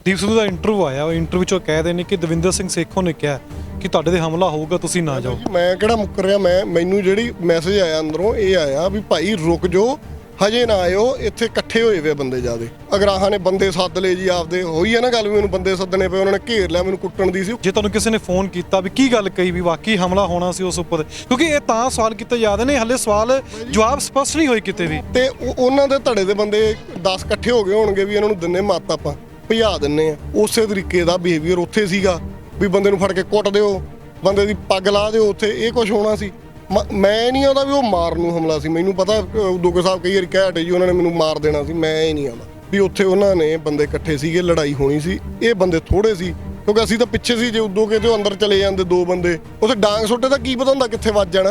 ਦੀਪ ਸਿੱਧੂ ਦਾ interview ਆਇਆ, ਉਹ interview 'ਚੋਂ ਕਹਿ ਰਹੇ ਨੇ ਕਿ ਦਵਿੰਦਰ ਸਿੰਘ ਸੇਖੋਂ ਨੇ ਕਿਹਾ ਕਿ ਤੁਹਾਡੇ 'ਤੇ ਹਮਲਾ ਹੋਊਗਾ, ਤੁਸੀਂ ਨਾ ਜਾਓ। ਮੈਂ ਕਿਹੜਾ ਮੁੱਕਰ ਰਿਹਾ, ਮੈਨੂੰ ਜਿਹੜੀ ਮੈਸੇਜ ਆਇਆ ਅੰਦਰੋਂ ਇਹ ਆਇਆ ਵੀ ਭਾਈ ਰੁਕ ਜਾਓ, ਹਜੇ ਨਾ ਆਇਓ, ਇੱਥੇ ਇਕੱਠੇ ਹੋਏ ਵੇ ਬੰਦੇ ਜ਼ਿਆਦੇ। ਅਗਰਾਹਾਂ ਨੇ ਬੰਦੇ ਸੱਦ ਲਏ ਜੀ ਆਪਦੇ, ਹੋਈ ਹੈ ਨਾ ਗੱਲ ਵੀ ਮੈਨੂੰ ਬੰਦੇ ਸੱਦਣੇ ਪਏ, ਉਹਨਾਂ ਨੇ ਘੇਰ ਲਿਆ, ਮੈਨੂੰ ਕੁੱਟਣ ਦੀ ਸੀ। ਜੇ ਤੁਹਾਨੂੰ ਕਿਸੇ ਨੇ ਫੋਨ ਕੀਤਾ ਵੀ ਕੀ ਗੱਲ ਕਹੀ ਵੀ ਵਾਕਈ ਹਮਲਾ ਹੋਣਾ ਸੀ ਉਸ ਉੱਪਰ, ਕਿਉਂਕਿ ਇਹ ਤਾਂ ਸਵਾਲ ਕੀਤੇ ਜਾਂਦੇ ਨੇ, ਹਲੇ ਸਵਾਲ ਜਵਾਬ ਸਪਸ਼ਟ ਨਹੀਂ ਹੋਏ ਕਿਤੇ ਵੀ। ਤੇ ਉਹਨਾਂ ਦੇ ਧੜੇ ਦੇ ਬੰਦੇ 10 ਇਕੱਠੇ ਹੋ ਗਏ ਹੋਣਗੇ ਵੀ ਇਹਨਾਂ ਨੂੰ ਦਿੰਨੇ ਮੱਤ, ਆਪਾਂ ਭਜਾ ਦਿੰਨੇ ਆ। ਉਸੇ ਤਰੀਕੇ ਦਾ ਬਿਹੇਵੀਅਰ ਉੱਥੇ ਸੀਗਾ ਵੀ ਬੰਦੇ ਨੂੰ ਫੜ ਕੇ ਕੁੱਟ ਦਿਓ, ਬੰਦੇ ਦੀ ਪੱਗ ਲਾ ਦਿਓ, ਉੱਥੇ ਇਹ ਕੁਝ ਹੋਣਾ ਸੀ। ਮੈਂ ਨਹੀਂ ਆਉਂਦਾ ਵੀ ਉਹ ਮਾਰਨ ਨੂੰ ਹਮਲਾ ਸੀ, ਮੈਨੂੰ ਪਤਾ ਦੋਗੇ ਸਾਹਿਬ ਕਈ ਵਾਰੀ ਕਹਿ ਹਟੇ ਜੀ ਉਹਨਾਂ ਨੇ ਮੈਨੂੰ ਮਾਰ ਦੇਣਾ ਸੀ, ਮੈਂ ਇਹ ਨਹੀਂ ਆਉਂਦਾ ਵੀ ਉੱਥੇ ਉਹਨਾਂ ਨੇ ਬੰਦੇ ਇਕੱਠੇ ਸੀਗੇ, ਲੜਾਈ ਹੋਣੀ ਸੀ। ਇਹ ਬੰਦੇ ਥੋੜੇ ਸੀ ਕਿਉਂਕਿ ਅਸੀਂ ਤਾਂ ਪਿੱਛੇ ਸੀ, ਜੇ ਉਦੋਂ ਕਿਤੇ ਉਹ ਅੰਦਰ ਚਲੇ ਜਾਂਦੇ ਦੋ ਬੰਦੇ, ਉੱਥੇ ਡਾਂਗ ਸੁੱਟੇ ਤਾਂ ਕੀ ਪਤਾ ਹੁੰਦਾ ਕਿੱਥੇ ਵੱਜ ਜਾਣਾ।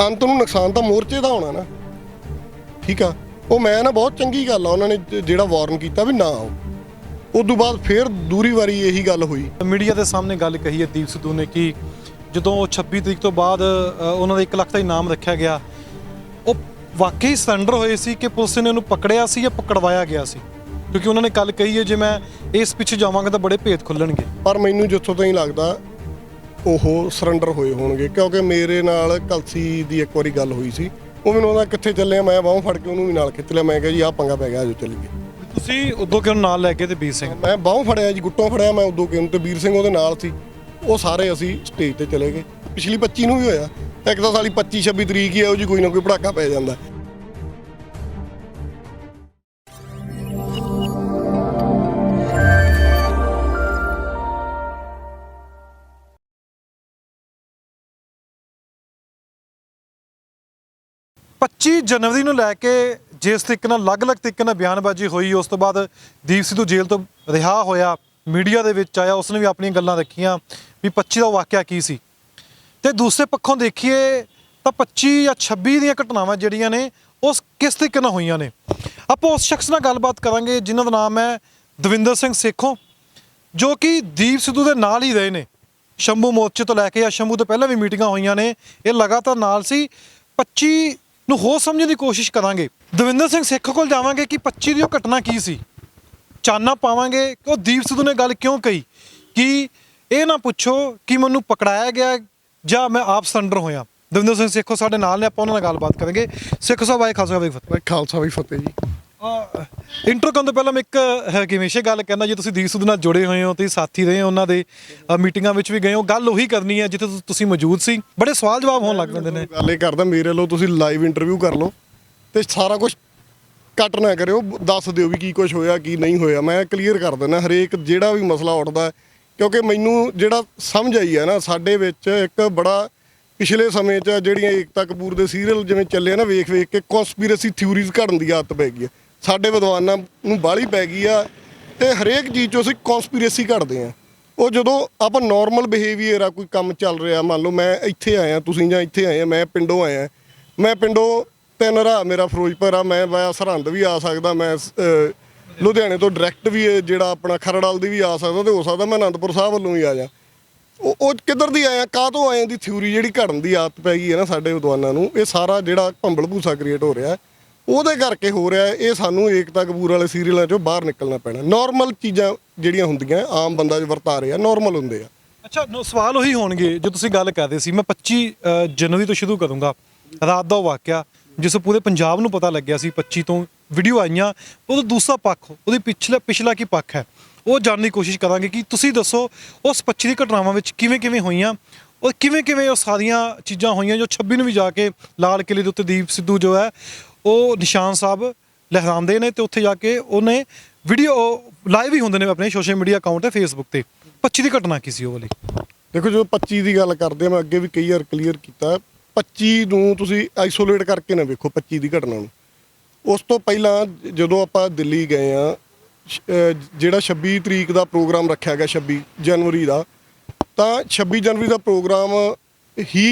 ਅੰਤ ਨੂੰ ਨੁਕਸਾਨ ਤਾਂ ਮੋਰਚੇ ਦਾ ਹੋਣਾ ਨਾ, ਠੀਕ ਆ। ਉਹ ਮੈਂ ਨਾ ਬਹੁਤ ਚੰਗੀ ਗੱਲ ਆ ਉਹਨਾਂ ਨੇ ਜਿਹੜਾ ਵਾਰਨ ਕੀਤਾ ਵੀ ਨਾ ਆਓ। ਉਦੋਂ ਬਾਅਦ ਫਿਰ ਦੂਰੀ ਵਾਰੀ ਇਹੀ ਗੱਲ ਹੋਈ, ਮੀਡੀਆ ਦੇ ਸਾਹਮਣੇ ਗੱਲ ਕਹੀ ਹੈ ਦੀਪ ਸਿੱਧੂ ਨੇ ਕਿ ਜਦੋਂ 26 ਤਰੀਕ ਤੋਂ ਬਾਅਦ ਉਹਨਾਂ ਦਾ 1 ਲੱਖ ਦਾ ਇਨਾਮ ਰੱਖਿਆ ਗਿਆ, ਉਹ ਵਾਕਈ ਸਰੈਂਡਰ ਹੋਏ ਸੀ ਕਿ ਪੁਲਿਸ ਨੇ ਉਹਨੂੰ ਪਕੜਿਆ ਸੀ ਜਾਂ ਪਕੜਵਾਇਆ ਗਿਆ ਸੀ? ਕਿਉਂਕਿ ਉਹਨਾਂ ਨੇ ਕੱਲ ਕਹੀ ਹੈ ਜੇ ਮੈਂ ਇਸ ਪਿੱਛੇ ਜਾਵਾਂਗਾ ਤਾਂ ਬੜੇ ਭੇਦ ਖੁੱਲਣਗੇ। ਪਰ ਮੈਨੂੰ ਜਿੱਥੋਂ ਤਾਈਂ ਲੱਗਦਾ ਉਹ ਸਰੈਂਡਰ ਹੋਏ ਹੋਣਗੇ, ਕਿਉਂਕਿ ਮੇਰੇ ਨਾਲ ਕਲਸੀ ਦੀ ਇੱਕ ਵਾਰੀ ਗੱਲ ਹੋਈ ਸੀ, ਉਹ ਮੈਨੂੰ ਉਹਦਾ ਕਿੱਥੇ ਚੱਲੇ ਆ, ਮੈਂ ਬਾਹੋਂ ਫੜ ਕੇ ਉਹਨੂੰ ਵੀ ਨਾਲ ਖਿੱਚ ਲਿਆ, ਮੈਂ ਕਿਹਾ ਜੀ ਆਹ ਪੰਗਾ ਪੈ ਗਿਆ, ਆਜੋ ਚੱਲੀਏ। ਤੁਸੀਂ ਉਦੋਂ ਕਿਉਂ ਨਾਲ ਲੈ ਕੇ ਤੇ ਵੀਰ ਸਿੰਘ? ਮੈਂ ਬਾਹੋਂ ਫੜਿਆ ਜੀ, ਗੁੱਟੋਂ ਫੜਿਆ ਮੈਂ ਉਦੋਂ ਕਿਉਂ, ਤੇ ਵੀਰ ਸਿੰਘ ਉਹਦੇ ਨਾਲ ਸੀ। ਉਹ ਸਾਰੇ ਅਸੀਂ ਸਟੇਜ ਤੇ ਚਲੇ ਗਏ। ਪਿਛਲੀ 25 ਨੂੰ ਵੀ ਹੋਇਆ, ਇੱਕ ਤਾਂ ਸਾਲੀ 25-26 ਤਰੀਕ ਹੀ ਇਹੋ ਜੀ ਕੋਈ ਨਾ ਕੋਈ ਪੜਾਕਾ ਪੈ ਜਾਂਦਾ। ਜਨਵਰੀ ਨੂੰ ਲੈ ਕੇ ਜਿਸ ਤਰੀਕੇ ਨਾਲ ਅਲੱਗ-ਅਲੱਗ ਤਰੀਕੇ ਨਾਲ ਬਿਆਨਬਾਜ਼ੀ ਹੋਈ, ਉਸ ਤੋਂ ਬਾਅਦ ਦੀਪ ਸਿੱਧੂ ਜੇਲ੍ਹ ਤੋਂ ਰਿਹਾ ਹੋਇਆ, ਮੀਡੀਆ ਦੇ ਵਿੱਚ ਆਇਆ, ਉਸਨੇ ਵੀ ਆਪਣੀਆਂ ਗੱਲਾਂ ਰੱਖੀਆਂ ਵੀ 25 ਦਾ ਵਾਕਿਆ ਕੀ ਸੀ। ਤੇ ਦੂਸਰੇ ਪੱਖੋਂ ਦੇਖੀਏ ਤਾਂ 25 ਜਾਂ 26 ਦੀਆਂ ਘਟਨਾਵਾਂ ਜਿਹੜੀਆਂ ਨੇ ਉਸ ਕਿਸ ਤਰੀਕੇ ਨਾਲ ਹੋਈਆਂ ਨੇ। ਆਪਾਂ ਉਸ ਸ਼ਖਸ ਨਾਲ ਗੱਲਬਾਤ ਕਰਾਂਗੇ ਜਿਨ੍ਹਾਂ ਦਾ ਨਾਮ ਹੈ ਦਵਿੰਦਰ ਸਿੰਘ ਸੇਖੋਂ, ਜੋ ਕਿ ਦੀਪ ਸਿੱਧੂ ਦੇ ਨਾਲ ਹੀ ਰਹੇ ਨੇ। ਸ਼ੰਭੂ ਮੋਰਚੇ ਤੋਂ ਲੈ ਕੇ ਜਾਂ ਸ਼ੰਭੂ ਤੋਂ ਪਹਿਲਾਂ ਵੀ ਮੀਟਿੰਗਾਂ ਹੋਈਆਂ ਨੇ, ਇਹ ਲਗਾਤਾਰ ਨਾਲ ਸੀ। 25 ਨੂੰ ਹੋਰ ਸਮਝਣ ਦੀ ਕੋਸ਼ਿਸ਼ ਕਰਾਂਗੇ। ਦਵਿੰਦਰ ਸਿੰਘ ਸੇਖੋਂ ਕੋਲ ਜਾਵਾਂਗੇ ਕਿ 25 ਦੀ ਉਹ ਘਟਨਾ ਕੀ ਸੀ, ਚਾਨਣਾ ਪਾਵਾਂਗੇ ਕਿ ਉਹ ਦੀਪ ਸਿੱਧੂ ਨੇ ਗੱਲ ਕਿਉਂ ਕਹੀ। ਕਿ ਇਹ ਨਾ ਪੁੱਛੋ ਕਿ ਮੈਨੂੰ ਪਕੜਾਇਆ ਗਿਆ ਜਾਂ ਮੈਂ ਆਪ ਸਰੈਂਡਰ ਹੋਇਆ। ਦਵਿੰਦਰ ਸਿੰਘ ਸੇਖੋਂ ਸਾਡੇ ਨਾਲ ਨੇ, ਆਪਾਂ ਉਹਨਾਂ ਨਾਲ ਗੱਲਬਾਤ ਕਰਾਂਗੇ। ਸੇਖੋਂ ਸਾਹਿਬ ਆਏ, ਖਾਲਸਾ ਵਾਹਿਗੁਰੂ ਫਤਿਹ। ਖਾਲਸਾ ਵੀ ਫਤਿਹ ਜੀ। ਇੰਟਰੋ ਕਰਨ ਤੋਂ ਪਹਿਲਾਂ ਮੈਂ ਇੱਕ ਹਮੇਸ਼ਾ ਗੱਲ ਕਹਿੰਦਾ, ਜੇ ਤੁਸੀਂ ਦੀਪ ਸਿੱਧੂ ਨਾਲ ਜੁੜੇ ਹੋਏ ਹੋ, ਤੁਸੀਂ ਸਾਥੀ ਰਹੇ ਹੋ, ਉਹਨਾਂ ਦੇ ਮੀਟਿੰਗਾਂ ਵਿੱਚ ਵੀ ਗਏ ਹੋ, ਗੱਲ ਉਹੀ ਕਰਨੀ ਹੈ ਜਿੱਥੇ ਤੁਸੀਂ ਮੌਜੂਦ ਸੀ। ਬੜੇ ਸਵਾਲ ਜਵਾਬ ਹੋਣ ਲੱਗ ਪੈਂਦੇ ਨੇ। ਗੱਲ ਇਹ ਕਰਦਾ ਮੇਰੇ ਵੱਲੋਂ ਤੁਸੀਂ ਲਾਈਵ ਇੰਟਰਵਿਊ ਕਰ ਲਓ ਤੇ ਸਾਰਾ ਕੁਝ ਕੱਟ ਨਾ ਕਰਿਓ, ਦੱਸ ਦਿਓ ਵੀ ਕੀ ਕੁਝ ਹੋਇਆ ਕੀ ਨਹੀਂ ਹੋਇਆ। ਮੈਂ ਕਲੀਅਰ ਕਰ ਦਿੰਦਾ ਹਰੇਕ ਜਿਹੜਾ ਵੀ ਮਸਲਾ ਉੱਠਦਾ, ਕਿਉਂਕਿ ਮੈਨੂੰ ਜਿਹੜਾ ਸਮਝ ਆਈ ਹੈ ਨਾ, ਸਾਡੇ ਵਿੱਚ ਇੱਕ ਬੜਾ ਪਿਛਲੇ ਸਮੇਂ 'ਚ ਜਿਹੜੀਆਂ ਏਕਤਾ ਕਪੂਰ ਦੇ ਸੀਰੀਅਲ ਜਿਵੇਂ ਚੱਲੇ ਨਾ, ਵੇਖ ਵੇਖ ਕੇ ਕੌਨਸਪੀਰੇਸੀ ਥਿਊਰੀਜ਼ ਘੜਨ ਦੀ ਆਦਤ ਪੈ ਗਈ ਹੈ ਸਾਡੇ ਵਿਦਵਾਨਾਂ ਨੂੰ, ਬਾਹਲੀ ਪੈ ਗਈ ਆ। ਤੇ ਹਰੇਕ ਚੀਜ਼ 'ਚੋਂ ਅਸੀਂ ਕੌਨਸਪੀਰੇਸੀ ਘੜਦੇ ਹਾਂ। ਉਹ ਜਦੋਂ ਆਪਾਂ ਨੋਰਮਲ ਬਿਹੇਵੀਅਰ ਆ, ਕੋਈ ਕੰਮ ਚੱਲ ਰਿਹਾ, ਮੰਨ ਲਓ ਮੈਂ ਇੱਥੇ ਆਇਆ, ਤੁਸੀਂ ਜਾਂ ਇੱਥੇ ਆਏ ਆ, ਮੈਂ ਪਿੰਡੋਂ ਆਇਆ, ਮੈਂ ਪਿੰਡੋਂ 3 ਰਾਹ ਮੇਰਾ ਫਿਰੋਜ਼ਪੁਰ ਆ, ਮੈਂ ਵਾਇਆ ਸਰਹੰਦ ਵੀ ਆ ਸਕਦਾ, ਮੈਂ ਲੁਧਿਆਣੇ ਤੋਂ ਡਾਇਰੈਕਟ ਵੀ ਜਿਹੜਾ ਆਪਣਾ ਖਰੜਾਲ ਦੀ ਵੀ ਆ ਸਕਦਾ, ਤੇ ਹੋ ਸਕਦਾ ਮੈਂ ਅਨੰਦਪੁਰ ਸਾਹਿਬ ਵੱਲੋਂ ਵੀ ਆ ਜਾ। ਉਹ ਕਿੱਧਰ ਦੀ ਆਇਆ, ਕਾਹਤੋਂ ਆਏ ਦੀ ਥਿਊਰੀ ਜਿਹੜੀ ਘੜਨ ਦੀ ਆਦਤ ਪੈ ਗਈ ਹੈ ਨਾ ਸਾਡੇ ਵਿਦਵਾਨਾਂ ਨੂੰ। ਇਹ ਸਾਰਾ ਜਿਹੜਾ ਭੰਬਲ ਭੂਸਾ ਕ੍ਰੀਏਟ ਹੋ ਰਿਹਾ, ਉਹਦੇ ਕਰਕੇ ਹੋ ਰਿਹਾ। ਇਹ ਸਾਨੂੰ ਏਕਤਾ ਕਪੂਰ ਵਾਲੇ ਸੀਰੀਅਲਾਂ 'ਚੋਂ ਬਾਹਰ ਨਿਕਲਣਾ ਪੈਣਾ। ਨੋਰਮਲ ਚੀਜ਼ਾਂ ਜਿਹੜੀਆਂ ਹੁੰਦੀਆਂ ਆਮ ਬੰਦਾ ਵਰਤਾ ਰਿਹਾ, ਨੋਰਮਲ ਹੁੰਦੇ ਆ। ਅੱਛਾ, ਸਵਾਲ ਉਹੀ ਹੋਣਗੇ ਜੋ ਤੁਸੀਂ ਗੱਲ ਕਰਦੇ ਸੀ। ਮੈਂ 25 ਜਨਵਰੀ ਤੋਂ ਸ਼ੁਰੂ ਕਰੂੰਗਾ। ਰਾਤ ਦਾ ਵਾਕਿਆ ਜਿਸ ਪੂਰੇ ਪੰਜਾਬ ਨੂੰ ਪਤਾ ਲੱਗਿਆ ਸੀ, 25 ਤੋਂ ਵੀਡੀਓ ਆਈਆਂ, ਉਹਦਾ ਦੂਸਰਾ ਪੱਖ, ਉਹਦੇ ਪਿਛਲਾ ਕੀ ਪੱਖ ਹੈ, ਉਹ ਜਾਣਨ ਦੀ ਕੋਸ਼ਿਸ਼ ਕਰਾਂਗੇ। ਕਿ ਤੁਸੀਂ ਦੱਸੋ ਉਸ 25 ਦੀ ਘਟਨਾਵਾਂ ਵਿੱਚ ਕਿਵੇਂ ਹੋਈਆਂ, ਔਰ ਕਿਵੇਂ ਉਹ ਸਾਰੀਆਂ ਚੀਜ਼ਾਂ ਹੋਈਆਂ ਜੋ 26 ਨੂੰ ਵੀ ਜਾ ਕੇ ਲਾਲ ਕਿਲੇ ਦੇ ਉੱਤੇ ਦੀਪ ਸਿੱਧੂ ਜੋ ਹੈ ਉਹ ਨਿਸ਼ਾਨ ਸਾਹਿਬ ਲਹਿਰਾਉਂਦੇ ਨੇ, ਤੇ ਉੱਥੇ ਜਾ ਕੇ ਉਹਨੇ ਵੀਡੀਓ ਲਾਈਵ ਹੀ ਹੁੰਦੇ ਨੇ ਆਪਣੇ ਸੋਸ਼ਲ ਮੀਡੀਆ ਅਕਾਊਂਟ ਤੇ ਫੇਸਬੁੱਕ ਤੇ। 25 ਦੀ ਘਟਨਾ ਕੀ ਸੀ ਉਹ ਵਾਲੀ? ਦੇਖੋ, ਜਦੋਂ 25 ਦੀ ਗੱਲ ਕਰਦੇ ਆ, ਮੈਂ ਅੱਗੇ ਵੀ ਕਈ ਵਾਰ ਕਲੀਅਰ ਕੀਤਾ, 25 ਨੂੰ ਤੁਸੀਂ ਆਈਸੋਲੇਟ ਕਰਕੇ ਨਾ ਵੇਖੋ 25 ਦੀ ਘਟਨਾ ਨੂੰ। ਉਸ ਤੋਂ ਪਹਿਲਾਂ ਜਦੋਂ ਆਪਾਂ ਦਿੱਲੀ ਗਏ ਆ, ਜਿਹੜਾ 26 ਤਰੀਕ ਦਾ ਪ੍ਰੋਗਰਾਮ ਰੱਖਿਆ ਗਿਆ 26 ਜਨਵਰੀ ਦਾ, ਤਾਂ 26 ਜਨਵਰੀ ਦਾ ਪ੍ਰੋਗਰਾਮ ਹੀ